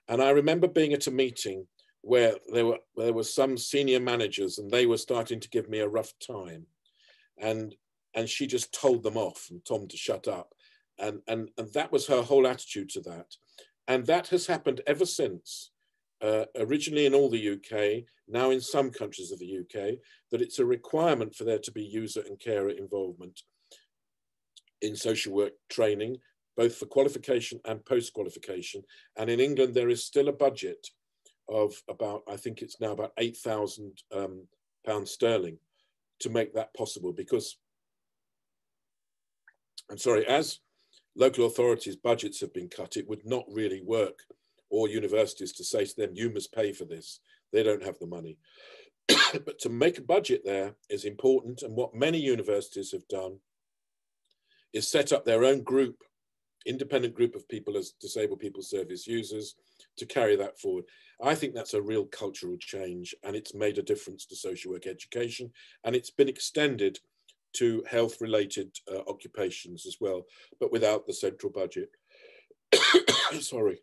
And I remember being at a meeting where there were some senior managers and they were starting to give me a rough time. And she just told them off and told them to shut up. And that was her whole attitude to that. And that has happened ever since. Originally in all the UK, now in some countries of the UK, that it's a requirement for there to be user and carer involvement in social work training, both for qualification and post-qualification. And in England, there is still a budget of about, I think it's now about £8,000 sterling to make that possible, because, I'm sorry, as local authorities' budgets have been cut, it would not really work, or universities, to say to them, you must pay for this. They don't have the money. But to make a budget there is important. And what many universities have done is set up their own group, independent group of people as disabled people service users, to carry that forward. I think that's a real cultural change, and it's made a difference to social work education, and it's been extended to health-related occupations as well, but without the central budget. Sorry.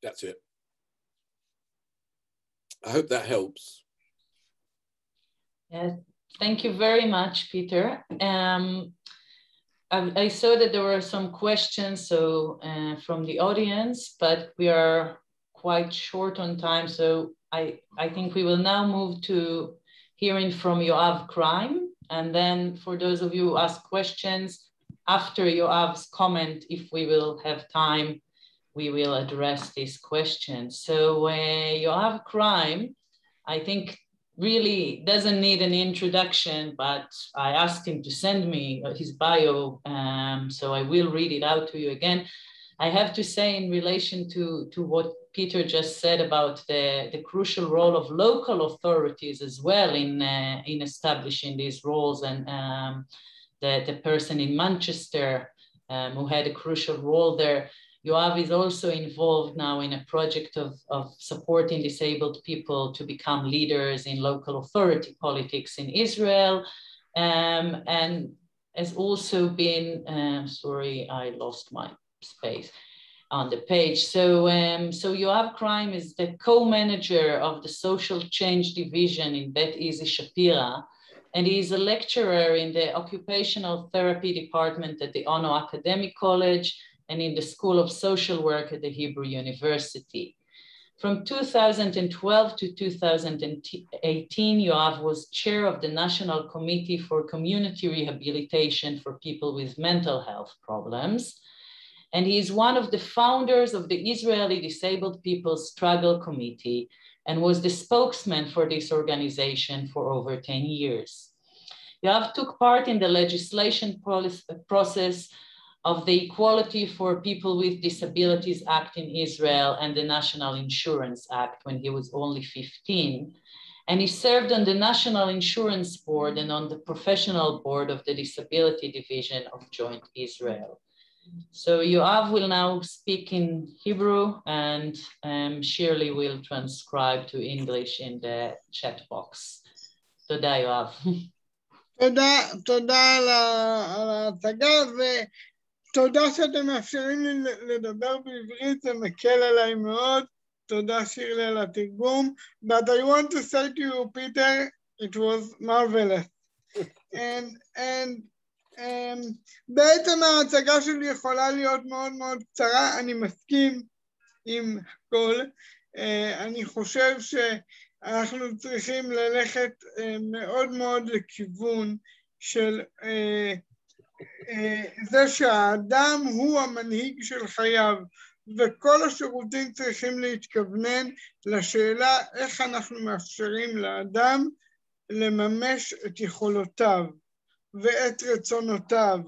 That's it. I hope that helps. Yes, thank you very much, Peter. I saw that there were some questions from the audience, but we are quite short on time. So I think we will now move to hearing from Yoav Crime. And then for those of you who ask questions, after Yoav's comment, if we will have time, we will address these questions. So Yoav Crime, I think really doesn't need an introduction, but I asked him to send me his bio, so I will read it out to you again. I have to say in relation to what Peter just said about the crucial role of local authorities as well in establishing these roles, and the person in Manchester who had a crucial role there. Yoav is also involved now in a project of supporting disabled people to become leaders in local authority politics in Israel, and has also been, sorry, I lost my space on the page. So Yoav Crime is the co-manager of the Social Change Division in Bet Easy Shapira, and he is a lecturer in the Occupational Therapy Department at the Ono Academic College and in the School of Social Work at the Hebrew University. From 2012 to 2018, Yoav was chair of the National Committee for Community Rehabilitation for People with Mental Health Problems. And he is one of the founders of the Israeli Disabled People's Struggle Committee and was the spokesman for this organization for over 10 years. Yoav took part in the legislation process of the Equality for People with Disabilities Act in Israel and the National Insurance Act when he was only 15. And he served on the National Insurance Board and on the professional board of the Disability Division of Joint Israel. So Yoav will now speak in Hebrew, and Shirley will transcribe to English in the chat box. תודה, יואב. תודה על ההצגה, ותודה שאתם מאפשרים לי לדבר בעברית, זה מקל עליי מאוד. תודה שירלי על התרגום. But I want to say to you, Peter, it was marvelous. בעצם ההצגה שלי יכולה להיות מאוד מאוד קצרה, אני מסכים עם הכל. אני חושב שאנחנו צריכים ללכת מאוד מאוד לכיוון של זה שהאדם הוא המנהיג של חייו, וכל השירותים צריכים להתכוונן לשאלה איך אנחנו מאפשרים לאדם לממש את יכולותיו ואת רצונותיו,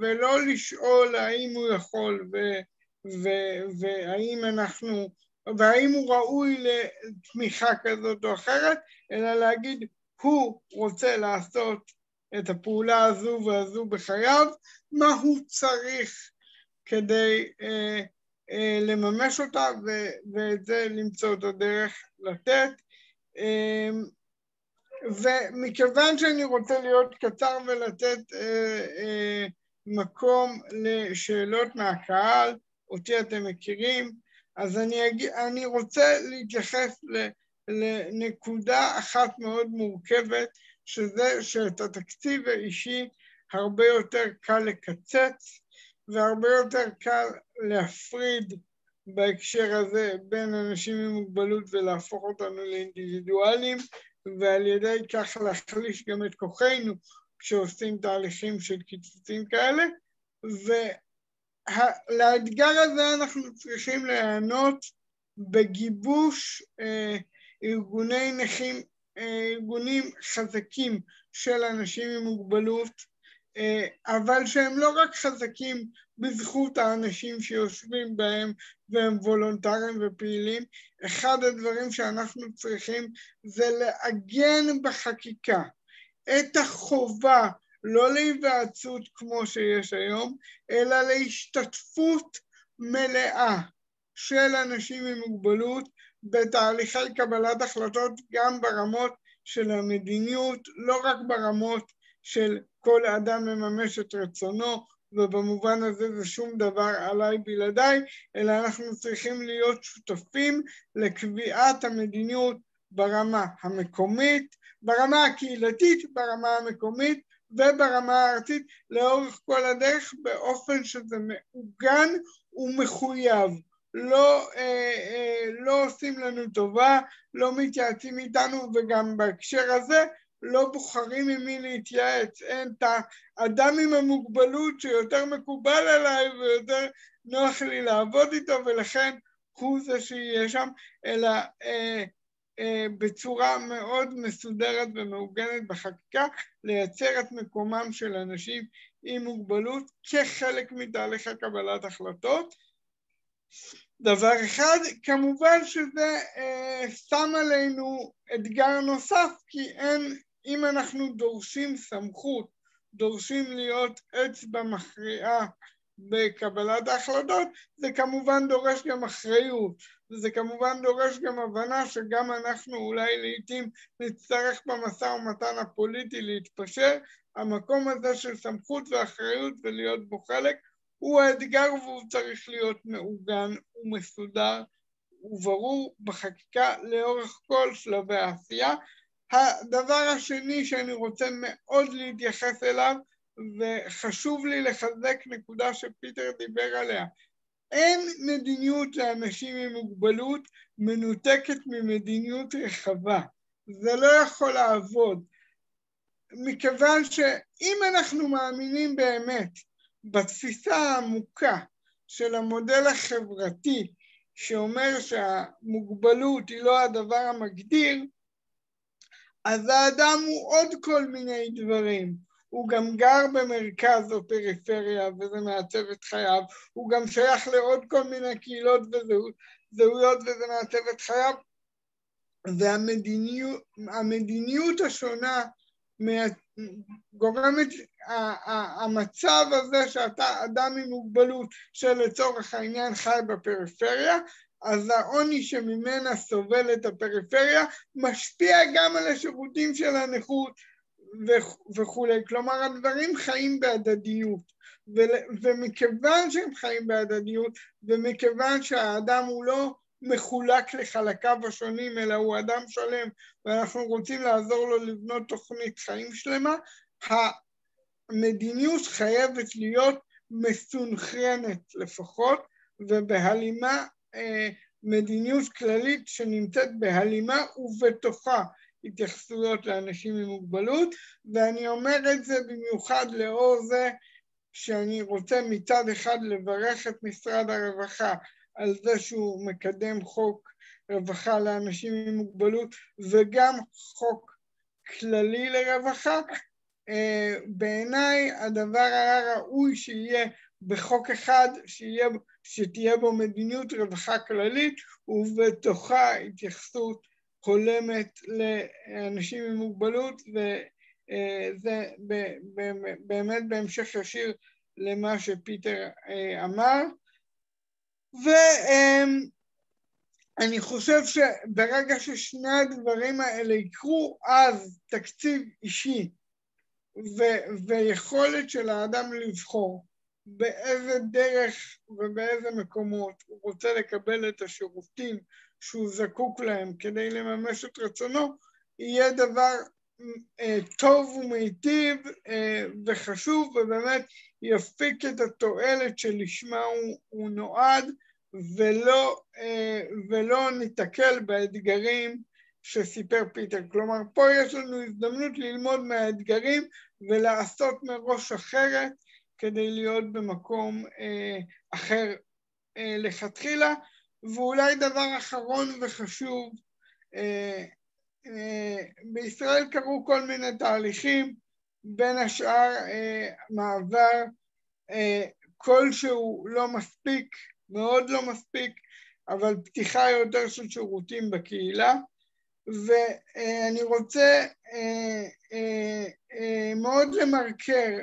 ולא לשאול האם הוא יכול והאם הוא ראוי לתמיכה כזאת או אחרת, אלא להגיד הוא רוצה לעשות את הפעולה הזו והזו בחייו, מה הוא צריך כדי לממש אותה, ואת זה למצוא את הדרך לתת. ומכיוון שאני רוצה להיות קצר ולתת מקום לשאלות מהקהל, אותי אתם מכירים, אז אני רוצה להתייחס לנקודה אחת מאוד מורכבת, שזה שאת התקציב האישי הרבה יותר קל לקצץ, והרבה יותר קל להפריד בהקשר הזה בין אנשים עם מוגבלות ולהפוך אותנו לאינדיבידואלים, ועל ידי כך להחליש גם את כוחנו כשעושים תהליכים של קיצוצים כאלה, ולאתגר הזה אנחנו צריכים להיענות בגיבוש ארגוני נכים, ארגונים חזקים של אנשים עם מוגבלות, אבל שהם לא רק חזקים בזכות האנשים שיושבים בהם והם וולונטריים ופעילים. אחד הדברים שאנחנו צריכים זה לעגן בחקיקה את החובה, לא להיוועצות כמו שיש היום, אלא להשתתפות מלאה של אנשים עם מוגבלות בתהליכי קבלת החלטות, גם ברמות של המדיניות, לא רק ברמות של כל אדם מממש את רצונו, ובמובן הזה זה שום דבר עליי בלעדיי, אלא אנחנו צריכים להיות שותפים לקביעת המדיניות ברמה המקומית, ברמה הקהילתית, ברמה המקומית וברמה הארצית, לאורך כל הדרך, באופן שזה מעוגן ומחויב. לא עושים לנו טובה, לא מתייעצים איתנו, וגם בהקשר הזה לא בוחרים עם מי להתייעץ. אין את האדם עם המוגבלות שיותר מקובל עליי ויותר נוח לי לעבוד איתו, ולכן הוא זה שיהיה שם, אלא בצורה מאוד מסודרת ומעוגנת בחקיקה, לייצר את מקומם של אנשים עם מוגבלות כחלק מתהליך קבלת החלטות. דבר אחד, כמובן שזה שם עלינו אתגר נוסף, כי אם אנחנו דורשים סמכות, דורשים להיות אצבע מכריעה בקבלת ההחלטות, זה כמובן דורש גם אחריות, וזה כמובן דורש גם הבנה שגם אנחנו אולי לעתים נצטרך במשא ומתן הפוליטי להתפשר. המקום הזה של סמכות ואחריות ולהיות בו חלק הוא האתגר, והוא צריך להיות מעוגן ומסודר וברור בחקיקה לאורך כל שלבי העשייה. הדבר השני שאני רוצה מאוד להתייחס אליו, וחשוב לי לחזק נקודה שפיטר דיבר עליה, אין מדיניות לאנשים עם מוגבלות מנותקת ממדיניות רחבה. זה לא יכול לעבוד. מכיוון שאם אנחנו מאמינים באמת בתפיסה העמוקה של המודל החברתי, שאומר שהמוגבלות היא לא הדבר המגדיר, אז האדם הוא עוד כל מיני דברים. הוא גם גר במרכז או פריפריה וזה מעצב את חייו, הוא גם שייך לעוד כל מיני קהילות וזהויות וזה מעצב את חייו, והמדיניות השונה גורמת, המצב הזה שאתה אדם עם מוגבלות שלצורך העניין חי בפריפריה, אז העוני שממנה סובלת הפריפריה משפיע גם על השירותים של הנכות וכו'. כלומר, הדברים חיים בהדדיות, ומכיוון שהם חיים בהדדיות, ומכיוון שהאדם הוא לא מחולק לחלקיו השונים, אלא הוא אדם שלם, ואנחנו רוצים לעזור לו לבנות תוכנית חיים שלמה, המדיניות חייבת להיות מסונכרנת לפחות, ובהלימה, מדיניות כללית שנמצאת בהלימה ובתוכה התייחסויות לאנשים עם מוגבלות, ואני אומר את זה במיוחד לאור זה שאני רוצה מצד אחד לברך את משרד הרווחה על זה שהוא מקדם חוק רווחה לאנשים עם מוגבלות וגם חוק כללי לרווחה. בעיניי הדבר היה ראוי שיהיה בחוק אחד, שתהיה בו מדיניות רווחה כללית ובתוכה התייחסות הולמת לאנשים עם מוגבלות, וזה באמת בהמשך ישיר למה שפיטר אמר. ואני חושב שברגע ששני הדברים האלה יקרו, אז תקציב אישי ויכולת של האדם לבחור באיזה דרך ובאיזה מקומות הוא רוצה לקבל את השירותים שהוא זקוק להם כדי לממש את רצונו, יהיה דבר טוב ומיטיב וחשוב, ובאמת יפיק את התועלת שלשמה הוא נועד, ולא ניתקל באתגרים שסיפר פיטר. כלומר, פה יש לנו הזדמנות ללמוד מהאתגרים ולעשות מראש אחרת כדי להיות במקום אחר לכתחילה. ואולי דבר אחרון וחשוב, בישראל קרו כל מיני תהליכים, בין השאר מעבר כלשהו לא מספיק, מאוד לא מספיק, אבל פתיחה יותר של שירותים בקהילה, ואני רוצה מאוד למרקר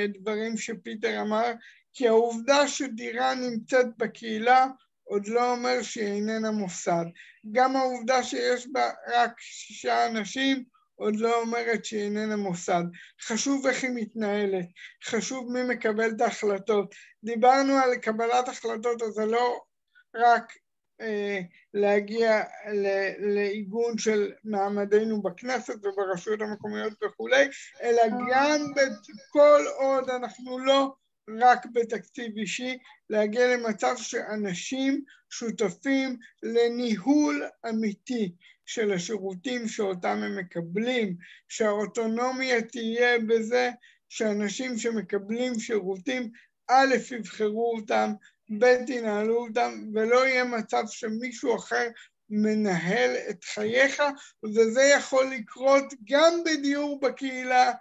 דברים שפיטר אמר, כי העובדה שדירה נמצאת בקהילה עוד לא אומר שהיא איננה מוסד. גם העובדה שיש בה רק 6 אנשים עוד לא אומרת שהיא איננה מוסד. חשוב איך היא מתנהלת, חשוב מי מקבל את ההחלטות. דיברנו על קבלת החלטות, אז זה לא רק להגיע לעיגון של מעמדנו בכנסת וברשויות המקומיות וכולי, אלא גם בכל עוד אנחנו לא רק בתקציב אישי, להגיע למצב שאנשים שותפים לניהול אמיתי של השירותים שאותם הם מקבלים, שהאוטונומיה תהיה בזה שאנשים שמקבלים שירותים, א' יבחרו אותם, ב' ינהלו אותם, ולא יהיה מצב שמישהו אחר מנהל את חייך, וזה יכול לקרות גם בדיור בקהילה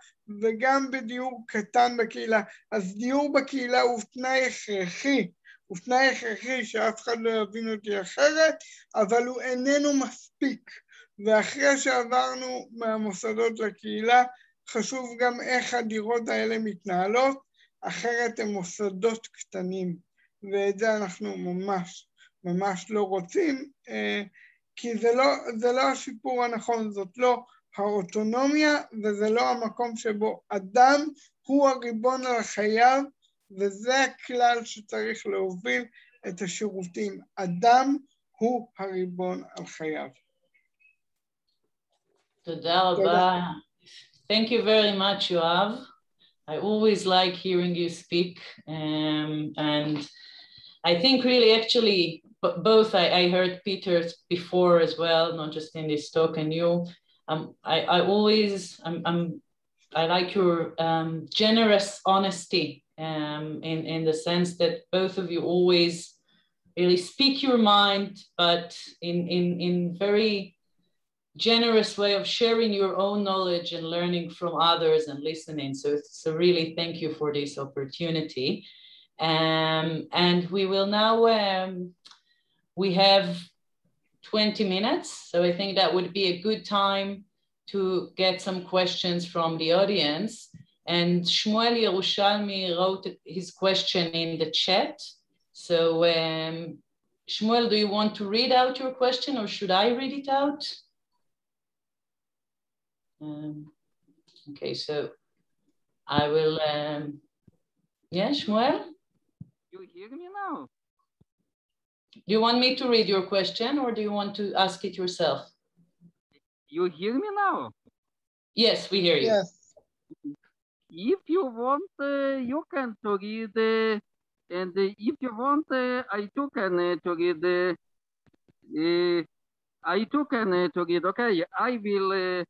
וגם בדיור קטן בקהילה. אז דיור בקהילה הוא תנאי הכרחי, הוא תנאי הכרחי שאף אחד לא יבין אותי אחרת, אבל הוא איננו מספיק. ואחרי שעברנו מהמוסדות לקהילה, חשוב גם איך הדירות האלה מתנהלות, אחרת הם מוסדות קטנים, ואת זה אנחנו ממש לא רוצים, כי זה לא הסיפור הנכון, זאת לא האוטונומיה, וזה לא המקום שבו אדם הוא הריבון על חייו, וזה הכלל שצריך להוביל את השירותים. אדם הוא הריבון על חייו. תודה רבה. Thank you very much, Yoav. I always like hearing you speak, and I think really actually both I heard Peter before as well, not just in this talk, and you. I like your generous honesty in the sense that both of you always really speak your mind, but in very generous way of sharing your own knowledge and learning from others and listening. So really thank you for this opportunity. And we will now, we have 20 minutes. So I think that would be a good time to get some questions from the audience. And Shmuel Yerushalmi wrote his question in the chat. So Shmuel, do you want to read out your question or should I read it out? Okay, so I will, yeah, Shmuel? You hear me now? Do you want me to read your question or do you want to ask it yourself? You hear me now? Yes, we hear you. Yes. If you want, you can to read, and if you want, I too can to read. I too can to read. Okay, I will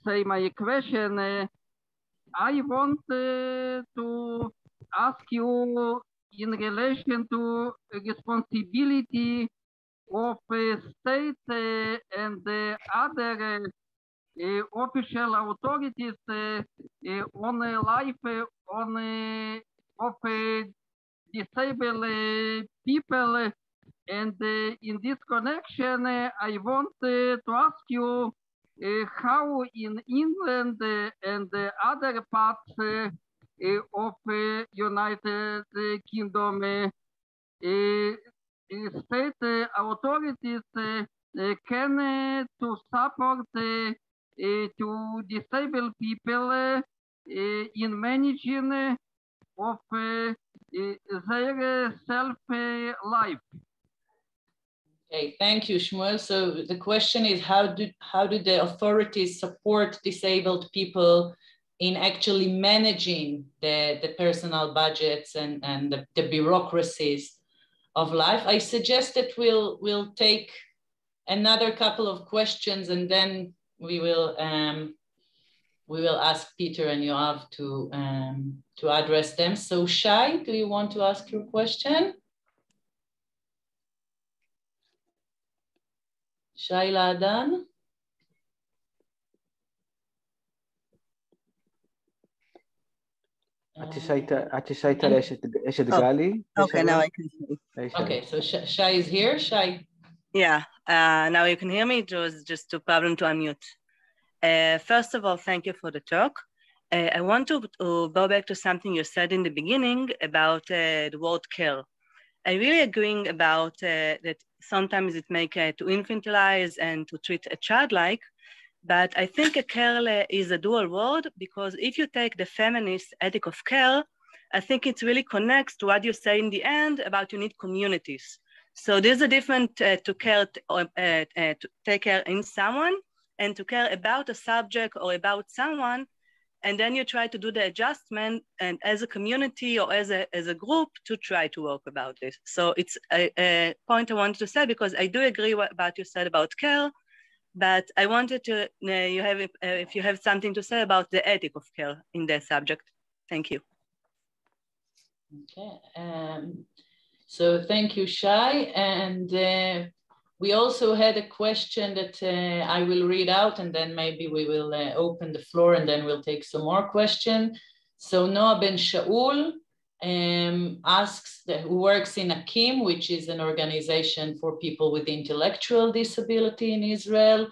say my question. I want to ask you in relation to responsibility of state and other official authorities on life of disabled people. And in this connection, I want to ask you how in England and other parts of United Kingdom state authorities can to support to disabled people in managing of their self-life. Okay, thank you, Shmuel. So the question is, how do the authorities support disabled people in actually managing the personal budgets and the bureaucracies of life? I suggest that we'll take another couple of questions and then we will ask Peter and Yoav to address them. So Shai, do you want to ask your question? Shai Ladan? עד ששי תעלה אשת גלי. Okay, now I can hear. Okay, so Shai is here. Shai? Yeah, now you can hear me. It was just a problem to unmute. First of all, thank you for the talk. I want to go back to something you said in the beginning about the word care. I really agree about that sometimes it makes to infantilize and to treat a child like, but I think a care is a dual word because if you take the feminist ethic of care, I think it really connects to what you say in the end about you need communities. So there's a difference to care, to take care in someone and to care about a subject or about someone, and then you try to do the adjustment and as a community or as a group to try to work about this. So it's a point I wanted to say because I do agree what you said about care, but I wanted to, if you have something to say about the ethic of care in that subject. Thank you. Okay, so thank you, Shai. And We also had a question that I will read out, and then maybe we will open the floor, and then we'll take some more questions. So Noah Ben Shaul asks, who works in Akim, which is an organization for people with intellectual disability in Israel.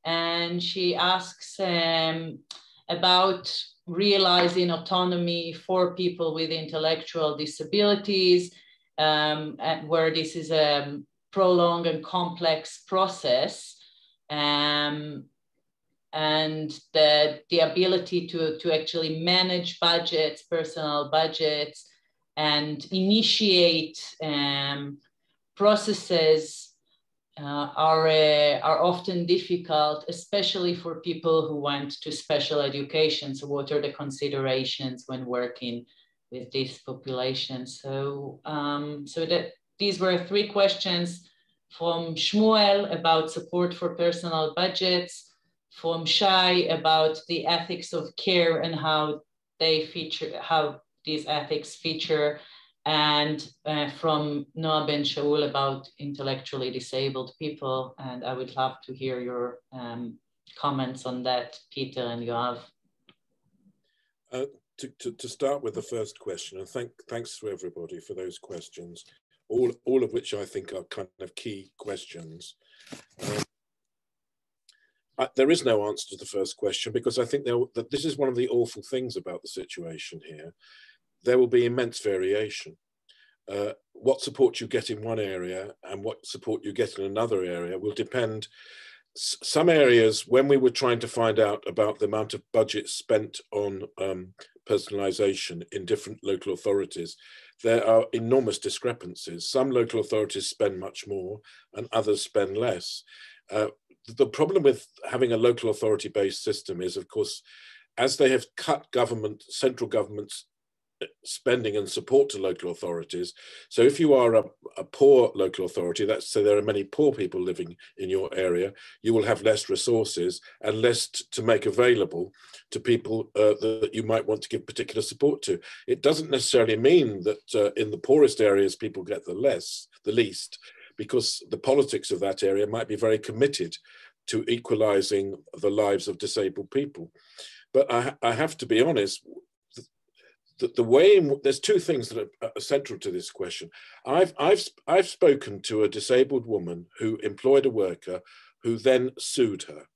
And she asks about realizing autonomy for people with intellectual disabilities, where this is a prolonged and complex process, and the ability to actually manage budgets, personal budgets, and initiate processes are often difficult, especially for people who went to special education. So what are the considerations when working with this population? So, these were 3 questions from Shmuel about support for personal budgets, from Shai about the ethics of care and how they feature, how these ethics feature, and from Noah Ben Shaul about intellectually disabled people. And I would love to hear your comments on that, Peter and Yoav. To start with the first question, and thanks to everybody for those questions, all of which I think are kind of key questions. There is no answer to the first question, because I think that this is one of the awful things about the situation here. There will be immense variation. What support you get in one area and what support you get in another area will depend. Some areas, when we were trying to find out about the amount of budget spent on personalization in different local authorities, there are enormous discrepancies. Some local authorities spend much more and others spend less. The problem with having a local authority-based system is, of course, as they have cut central government's spending and support to local authorities. So if you are a poor local authority, that's so there are many poor people living in your area, you will have less resources and less to make available to people that you might want to give particular support to. It doesn't necessarily mean that in the poorest areas people get the least, because the politics of that area might be very committed to equalizing the lives of disabled people. But I have to be honest, the way there's 2 things that are central to this question. I've spoken to a disabled woman who employed a worker who then sued her.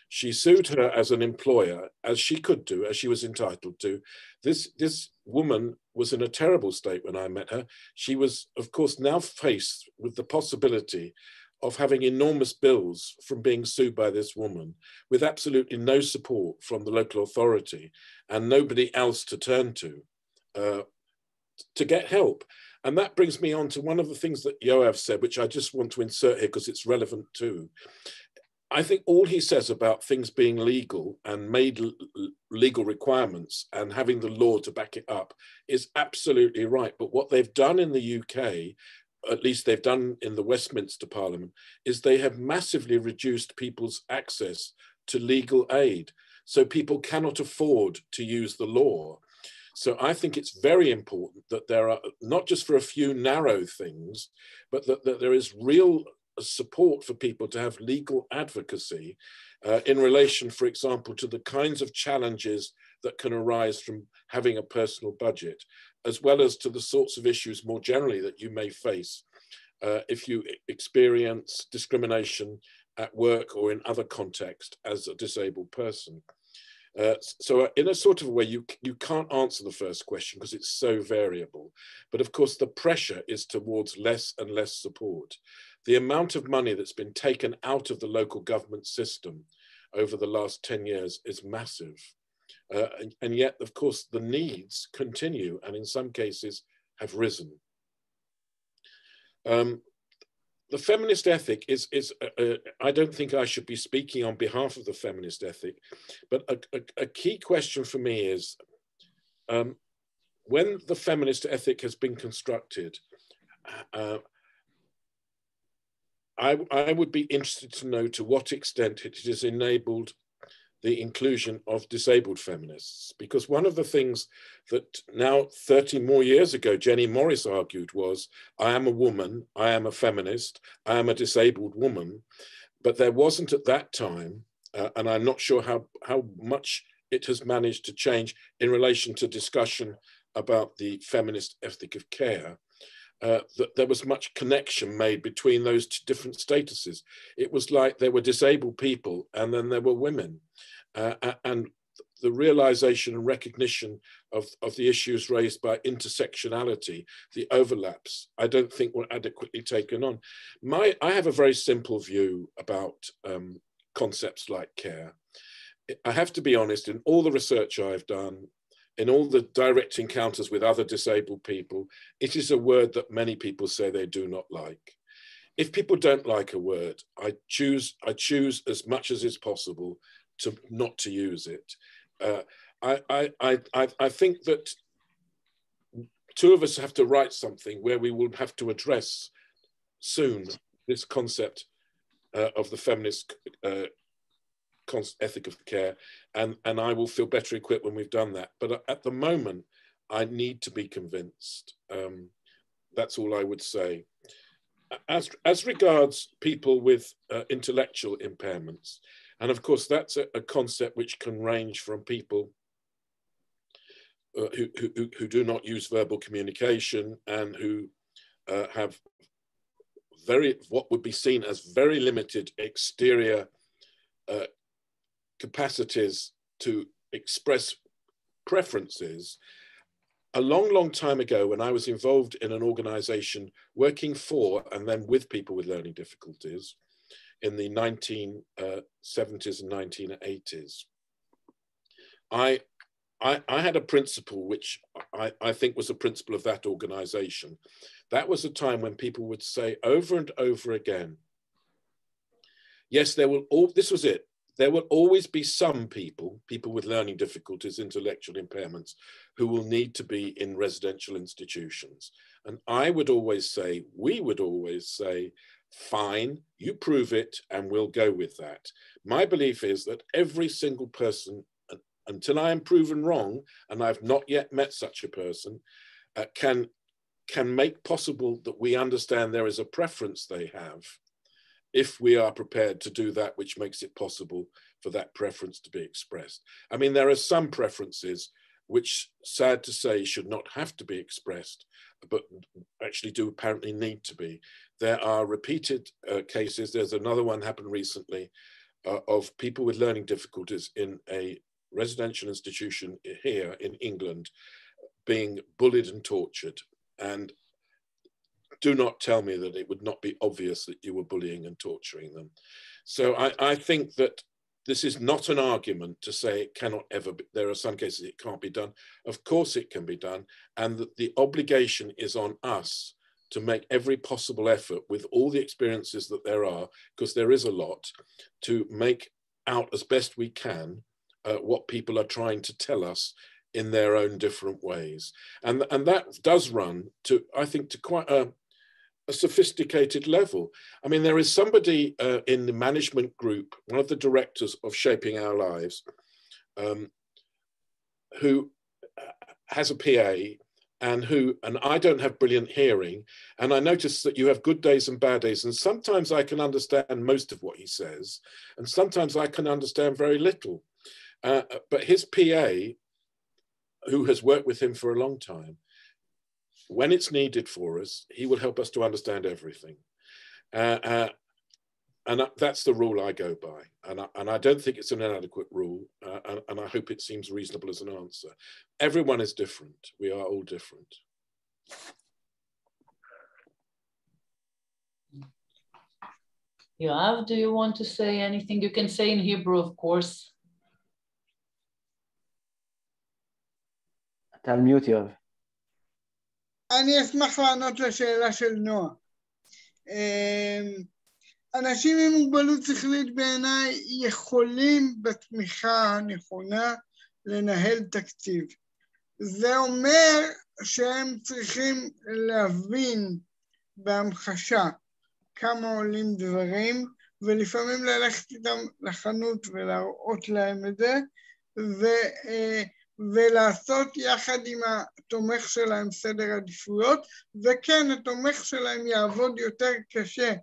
She sued her as an employer, as she could do, as she was entitled to. This woman was in a terrible state when I met her. She was, of course, now faced with the possibility of having enormous bills from being sued by this woman, with absolutely no support from the local authority and nobody else to turn to get help. And that brings me on to one of the things that Yoav said, which I just want to insert here because it's relevant too. I think all he says about things being legal and made legal requirements and having the law to back it up is absolutely right. But what they've done in the UK, at least they've done in the Westminster Parliament, is they have massively reduced people's access to legal aid. So people cannot afford to use the law. So I think it's very important that there are, not just for a few narrow things, but that there is real support for people to have legal advocacy in relation, for example, to the kinds of challenges that can arise from having a personal budget, as well as to the sorts of issues more generally that you may face if you experience discrimination at work or in other contexts as a disabled person. So in a sort of way, you can't answer the first question because it's so variable. But of course, the pressure is towards less and less support. The amount of money that's been taken out of the local government system over the last 10 years is massive. And yet, of course, the needs continue and in some cases have risen. The feminist ethic is I don't think I should be speaking on behalf of the feminist ethic, but a key question for me is, when the feminist ethic has been constructed, I would be interested to know to what extent it has enabled the inclusion of disabled feminists, because one of the things that now 30 more years ago Jenny Morris argued was, I am a woman, I am a feminist, I am a disabled woman, but there wasn't at that time, and I'm not sure how much it has managed to change in relation to discussion about the feminist ethic of care, that there was much connection made between those two different statuses. It was like there were disabled people and then there were women. And the realization and recognition of the issues raised by intersectionality, the overlaps, I don't think were adequately taken on. I have a very simple view about concepts like care. I have to be honest, in all the research I've done, in all the direct encounters with other disabled people, it is a word that many people say they do not like. If people don't like a word, I choose as much as is possible to not to use it. I think that two of us have to write something where we will have to address soon this concept of the feminist ethic of care, and I will feel better equipped when we've done that. But at the moment, I need to be convinced. That's all I would say. As regards people with intellectual impairments, and of course that's a concept which can range from people who do not use verbal communication and who have what would be seen as very limited exterior capacities to express preferences. A long time ago, when I was involved in an organization working for and then with people with learning difficulties in the 1970s and 1980s, I had a principle which I think was a principle of that organization. That was a time when people would say over and over again, yes, this was it. There will always be some people with learning difficulties, intellectual impairments, who will need to be in residential institutions. And we would always say, fine, you prove it and we'll go with that. My belief is that every single person, until I am proven wrong, and I've not yet met such a person, can make possible that we understand there is a preference they have, if we are prepared to do that which makes it possible for that preference to be expressed. I mean, there are some preferences which, sad to say, should not have to be expressed, but actually do apparently need to be. There are repeated cases. There's another one happened recently of people with learning difficulties in a residential institution here in England being bullied and tortured. And do not tell me that it would not be obvious that you were bullying and torturing them. So I think that this is not an argument to say it cannot ever be. There are some cases it can't be done. Of course it can be done. And that the obligation is on us to make every possible effort with all the experiences that there are, because there is a lot, to make out as best we can what people are trying to tell us in their own different ways. And that does run to, I think, to quite a sophisticated level. I mean, there is somebody in the management group, one of the directors of Shaping Our Lives, who has a PA and I don't have brilliant hearing. And I notice that you have good days and bad days. And sometimes I can understand most of what he says. And sometimes I can understand very little. But his PA, who has worked with him for a long time, when it's needed for us, he will help us to understand everything. And that's the rule I go by. And I don't think it's an inadequate rule. And I hope it seems reasonable as an answer. Everyone is different. We are all different. Yoav, do you want to say anything? You can say in Hebrew, of course. אתה על מיוט, יואב. אני אשמח לענות לשאלה של נועה. אנשים עם מוגבלות שכלית בעיניי יכולים בתמיכה הנכונה לנהל תקציב. זה אומר שהם צריכים להבין בהמחשה כמה עולים דברים ולפעמים ללכת איתם לחנות ולהראות להם את זה, ולעשות יחד עם התומך שלהם סדר עדיפויות, וכן, התומך שלהם יעבוד יותר קשה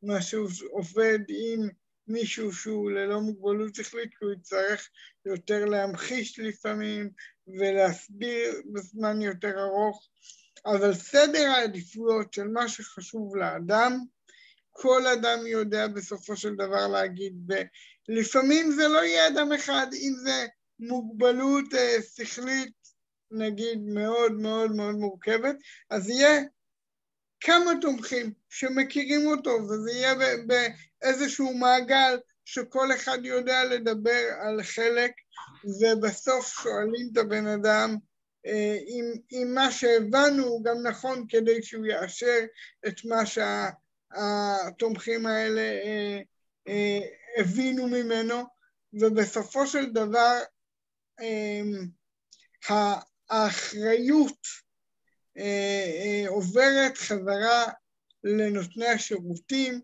מה שהוא עובד עם מישהו שהוא ללא מוגבלות שכלית, כי הוא יצטרך יותר להמחיש לפעמים ולהסביר בזמן יותר ארוך, אבל סדר העדיפויות של מה שחשוב לאדם, כל אדם יודע בסופו של דבר להגיד, ולפעמים זה לא יהיה אדם אחד, אם זה מוגבלות שכלית, נגיד מאוד מאוד מאוד מורכבת, אז יהיה כמה תומכים שמכירים אותו, וזה יהיה באיזשהו מעגל שכל אחד יודע לדבר על חלק, ובסוף שואלים את הבן אדם אם מה שהבנו הוא גם נכון כדי שהוא יאשר את מה שהתומכים האלה הבינו ממנו, ובסופו של דבר האחריות עוברת חזרה לנותני השירותים,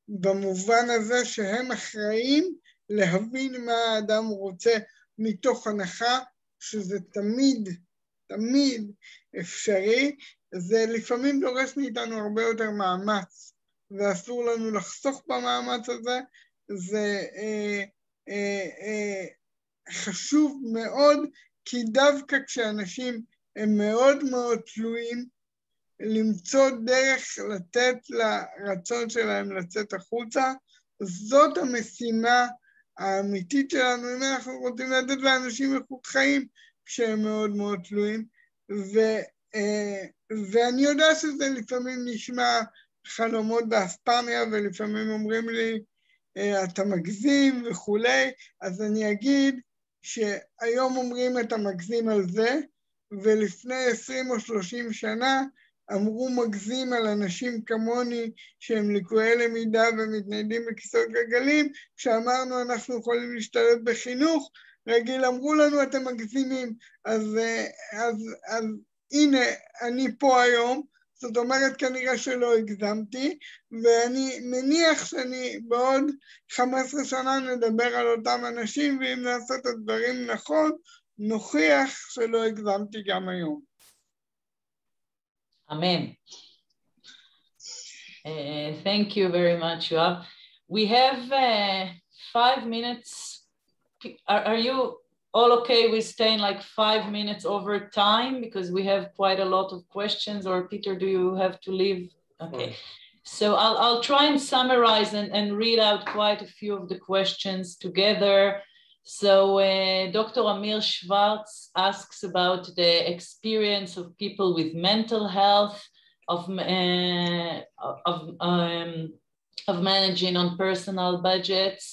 במובן הזה שהם אחראים להבין מה האדם רוצה, מתוך הנחה שזה תמיד אפשרי. זה לפעמים דורש מאיתנו הרבה יותר מאמץ, ואסור לנו לחסוך במאמץ הזה. זה חשוב מאוד, כי דווקא כשאנשים הם מאוד מאוד תלויים, למצוא דרך לתת לרצון שלהם לצאת החוצה, זאת המשימה האמיתית שלנו, אם אנחנו רוצים לתת לאנשים איכות חיים כשהם מאוד מאוד תלויים, ואני יודע שזה לפעמים נשמע חלומות באספמיה, ולפעמים אומרים לי, אתה מגזים וכולי, אז אני אגיד שהיום אומרים את המגזים על זה, ולפני 20 או 30 שנה אמרו מגזים על אנשים כמוני שהם לקויי למידה ומתניידים בכיסאות גלגלים, כשאמרנו אנחנו יכולים להשתלב בחינוך, רגיל אמרו לנו אתם מגזימים, אז הנה אני פה היום, זאת אומרת כנראה שלא הגזמתי, ואני מניח שאני בעוד 15 שנה נדבר על אותם אנשים, ואם נעשה את הדברים נכון, נוכיח שלא הגזמתי גם היום. Amen. Thank you very much, Yoav. We have 5 minutes. Are you all okay with staying like 5 minutes over time? Because we have quite a lot of questions. Or Peter, do you have to leave? Okay. So I'll try and summarize and read out quite a few of the questions together. So Dr. Amir Schwartz asks about the experience of people with mental health, of managing on personal budgets,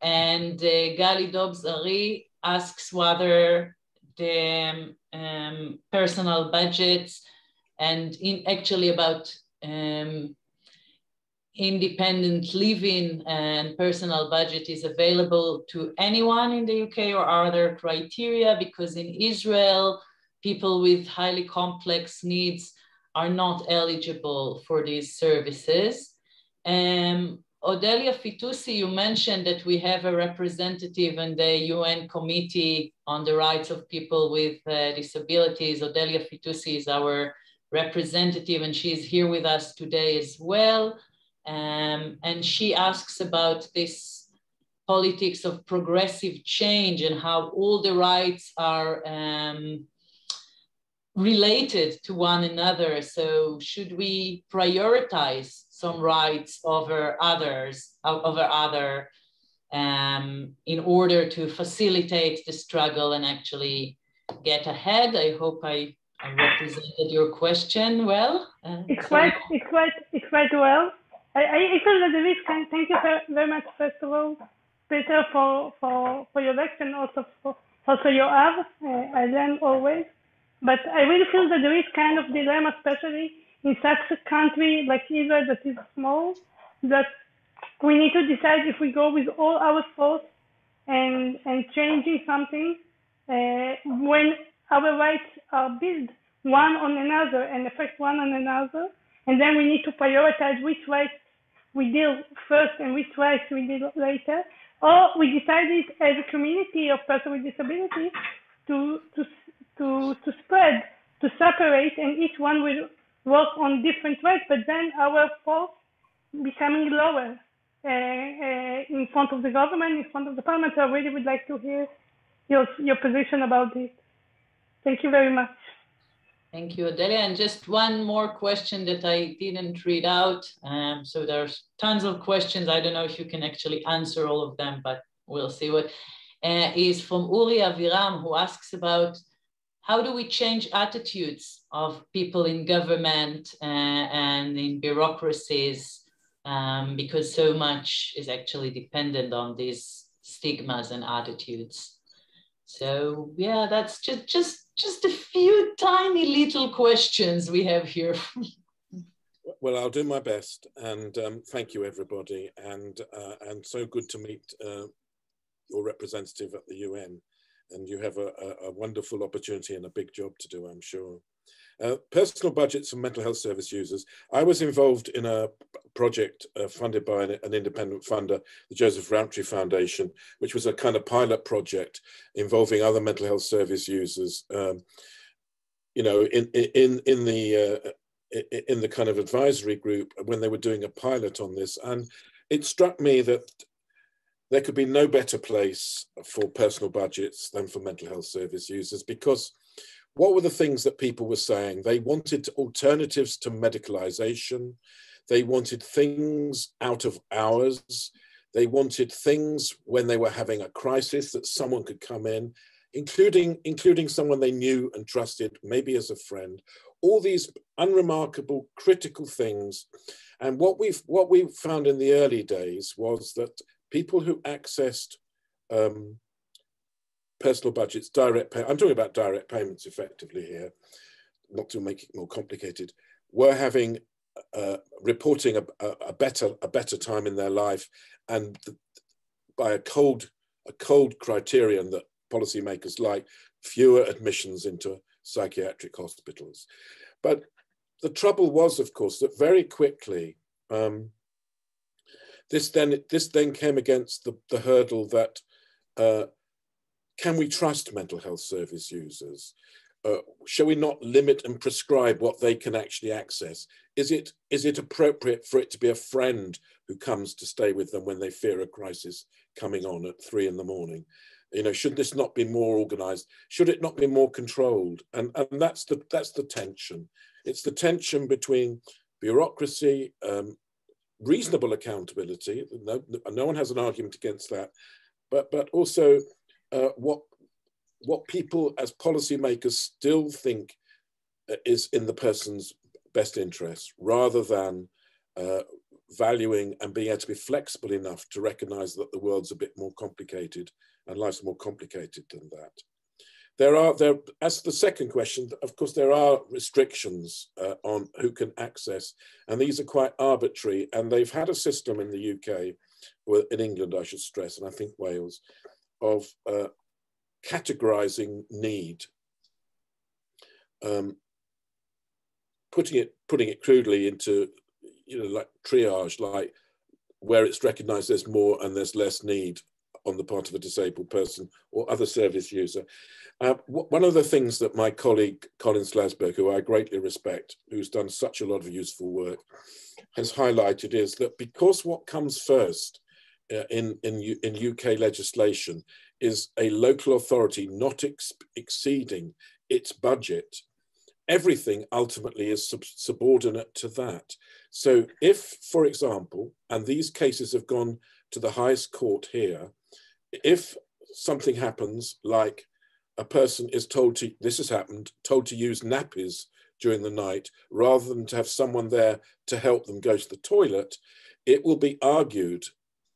and Gali Dobbs-Ari asks whether the personal budgets and actually about independent living and personal budget is available to anyone in the UK, or are there criteria? Because in Israel, people with highly complex needs are not eligible for these services. Odelia Fitoussi, you mentioned that we have a representative in the UN Committee on the Rights of People with Disabilities. Odelia Fitoussi is our representative, and she is here with us today as well. And she asks about this politics of progressive change and how all the rights are related to one another. So should we prioritize some rights over others, in order to facilitate the struggle and actually get ahead? I hope I represented your question well. It's quite well. I feel that there is thank you very much, first of all, Peter, for your lecture, and also for your Yoav. I learn always. But I really feel that there is kind of dilemma, especially in such a country like Israel that is small, that we need to decide if we go with all our force and changing something when our rights are built one on another and affect one on another. And then we need to prioritize which rights we deal first and which rights we deal later, or we decided as a community of persons with disability to spread, to separate, and each one will work on different ways, but then our force becoming lower in front of the government, in front of the parliament. So I really would like to hear your position about this. Thank you very much. Thank you, Adelia. And just one more question that I didn't read out. So there's tons of questions. I don't know if you can actually answer all of them, but we'll see what is from Uri Aviram, who asks about how do we change attitudes of people in government and in bureaucracies, because so much is actually dependent on these stigmas and attitudes. So yeah, that's just a few tiny little questions we have here. Well, I'll do my best, and thank you, everybody, and so good to meet your representative at the UN, and you have a wonderful opportunity and a big job to do, I'm sure. Personal budgets for mental health service users. I was involved in a project funded by an independent funder, the Joseph Rowntree Foundation, which was a kind of pilot project involving other mental health service users. You know, in the kind of advisory group when they were doing a pilot on this, and it struck me that there could be no better place for personal budgets than for mental health service users, because what were the things that people were saying? They wanted alternatives to medicalization. They wanted things out of hours. They wanted things when they were having a crisis that someone could come in, including someone they knew and trusted, maybe as a friend. All these unremarkable, critical things. And what we found in the early days was that people who accessed personal budgets, I'm talking about direct payments effectively here, not to make it more complicated, were having, reporting a better time in their life, and by a cold criterion that policymakers like, fewer admissions into psychiatric hospitals. But the trouble was, of course, that very quickly, this then came against the hurdle that, can we trust mental health service users? Shall we not limit and prescribe what they can actually access? Is it appropriate for it to be a friend who comes to stay with them when they fear a crisis coming on at 3 in the morning? You know, should this not be more organized? Should it not be more controlled? And that's the tension. It's the tension between bureaucracy, reasonable accountability. No one has an argument against that, but also what people as policymakers still think is in the person's best interest, rather than valuing and being able to be flexible enough to recognize that the world's a bit more complicated and life's more complicated than that. As the second question, of course, there are restrictions on who can access, and these are quite arbitrary, and they've had a system in the UK, or in England, I should stress, and I think Wales, of categorizing need, putting it crudely into, you know, like triage, like where it's recognized there's more and there's less need on the part of a disabled person or other service user. One of the things that my colleague Colin Slasberg, who I greatly respect, who's done such a lot of useful work, has highlighted is that because what comes first in UK legislation is a local authority not exceeding its budget, everything ultimately is subordinate to that. So if, for example, and these cases have gone to the highest court here, if something happens, like a person is told to, this has happened, told to use nappies during the night rather than to have someone there to help them go to the toilet, it will be argued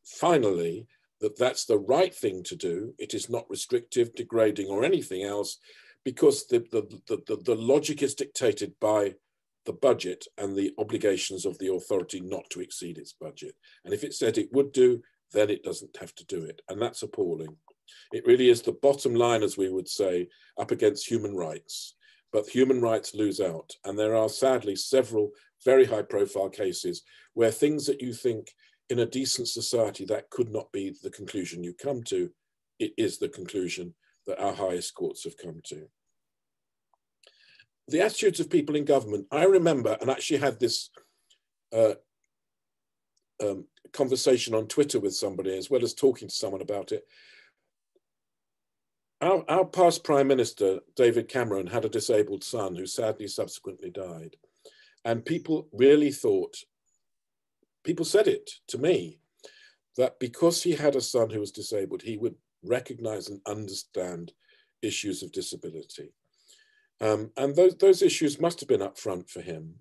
finally that that's the right thing to do. It is not restrictive, degrading, or anything else, because the logic is dictated by the budget and the obligations of the authority not to exceed its budget. And if it said it would do, then it doesn't have to do it. And that's appalling. It really is the bottom line, as we would say, up against human rights. But human rights lose out. And there are sadly several very high profile cases where things that you think in a decent society that could not be the conclusion you come to, it is the conclusion that our highest courts have come to. The attitudes of people in government, I remember, and actually had this conversation on Twitter with somebody, as well as talking to someone about it. Our past Prime Minister, David Cameron, had a disabled son who sadly subsequently died. And people really thought, people said it to me, that because he had a son who was disabled, he would recognize and understand issues of disability. And those issues must have been up front for him.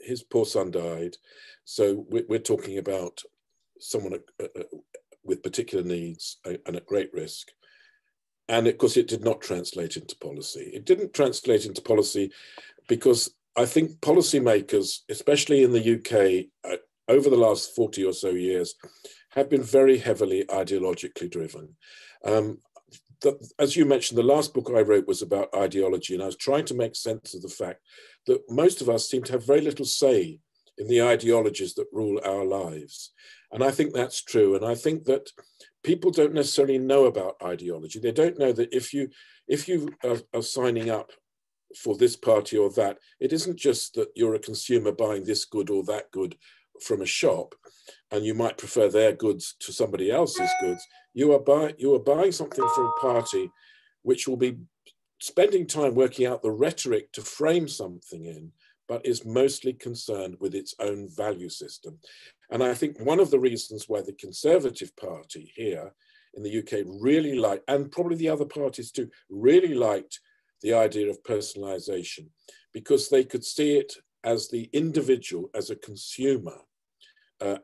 His poor son died. So we're talking about someone with particular needs and at great risk. And of course, it did not translate into policy. It didn't translate into policy because I think policymakers, especially in the UK, over the last 40 or so years, have been very heavily ideologically driven. As you mentioned, the last book I wrote was about ideology, and I was trying to make sense of the fact that most of us seem to have very little say in the ideologies that rule our lives. And I think that's true. And I think that people don't necessarily know about ideology. They don't know that if you are signing up for this party or that, it isn't just that you're a consumer buying this good or that good from a shop, and you might prefer their goods to somebody else's goods. You are buying something from a party which will be spending time working out the rhetoric to frame something in, but is mostly concerned with its own value system. And I think one of the reasons why the Conservative Party here in the UK really liked, and probably the other parties too, really liked the idea of personalisation, because they could see it as the individual, as a consumer,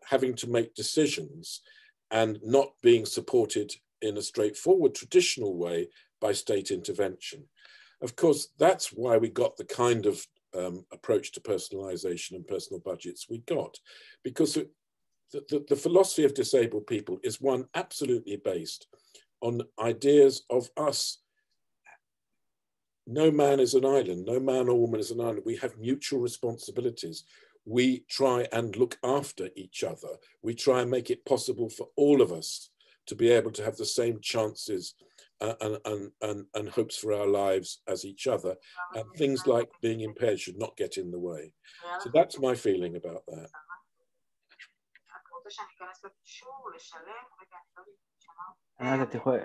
having to make decisions and not being supported in a straightforward traditional way by state intervention. Of course, that's why we got the kind of approach to personalisation and personal budgets we got, because the philosophy of disabled people is one absolutely based on ideas of us. No man is an island, no man or woman is an island. We have mutual responsibilities. We try and look after each other. We try and make it possible for all of us to be able to have the same chances and hopes for our lives as each other. And things like being impaired should not get in the way. So that's my feeling about that.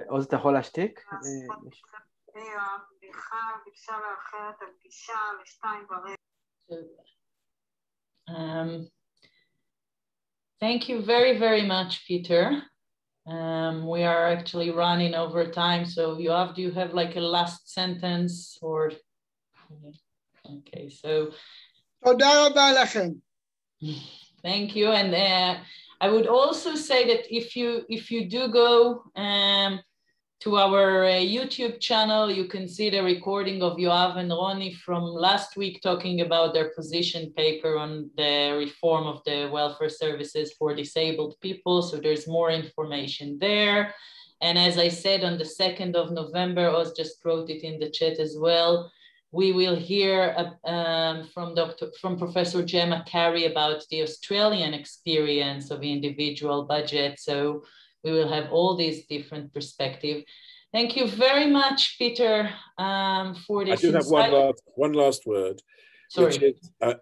עוז, אתה יכול להשתיק? Thank you very, very much, Peter. We are actually running over time, so do you have like a last sentence or? Okay, so. תודה רבה לכם. Thank you, and I would also say that if you do go to our YouTube channel, you can see the recording of Yoav and Ronnie from last week talking about their position paper on the reform of the welfare services for disabled people. So there's more information there. And as I said, on the 2nd of November, Oz just wrote it in the chat as well, we will hear from Professor Gemma Carey about the Australian experience of individual budget. So we will have all these different perspectives. Thank you very much, Peter, for this. I do have one last word. Sorry. Which is that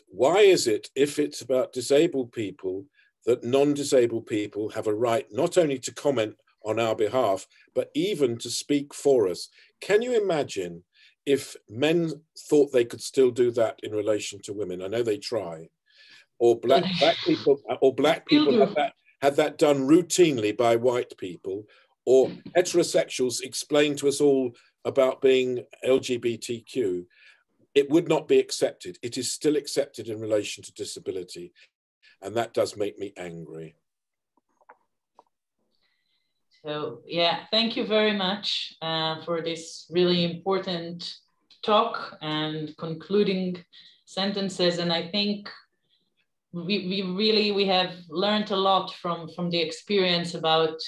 why is it, if it's about disabled people, that non-disabled people have a right not only to comment on our behalf, but even to speak for us? Can you imagine if men thought they could still do that in relation to women? I know they try. Or black people had that done routinely by white people, or heterosexuals explain to us all about being LGBTQ. It would not be accepted. It is still accepted in relation to disability. And that does make me angry. So yeah, thank you very much for this really important talk and concluding sentences. And I think we have learned a lot from the experience about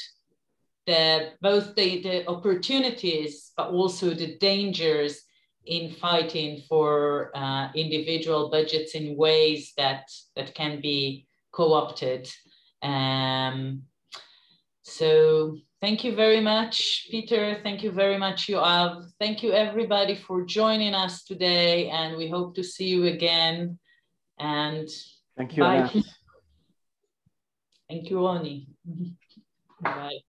both the opportunities, but also the dangers in fighting for individual budgets in ways that can be co-opted. So thank you very much, Peter. Thank you very much, Yoav. Thank you everybody for joining us today, and we hope to see you again. And thank you, bye. Anna. Thank you, Oni. Bye.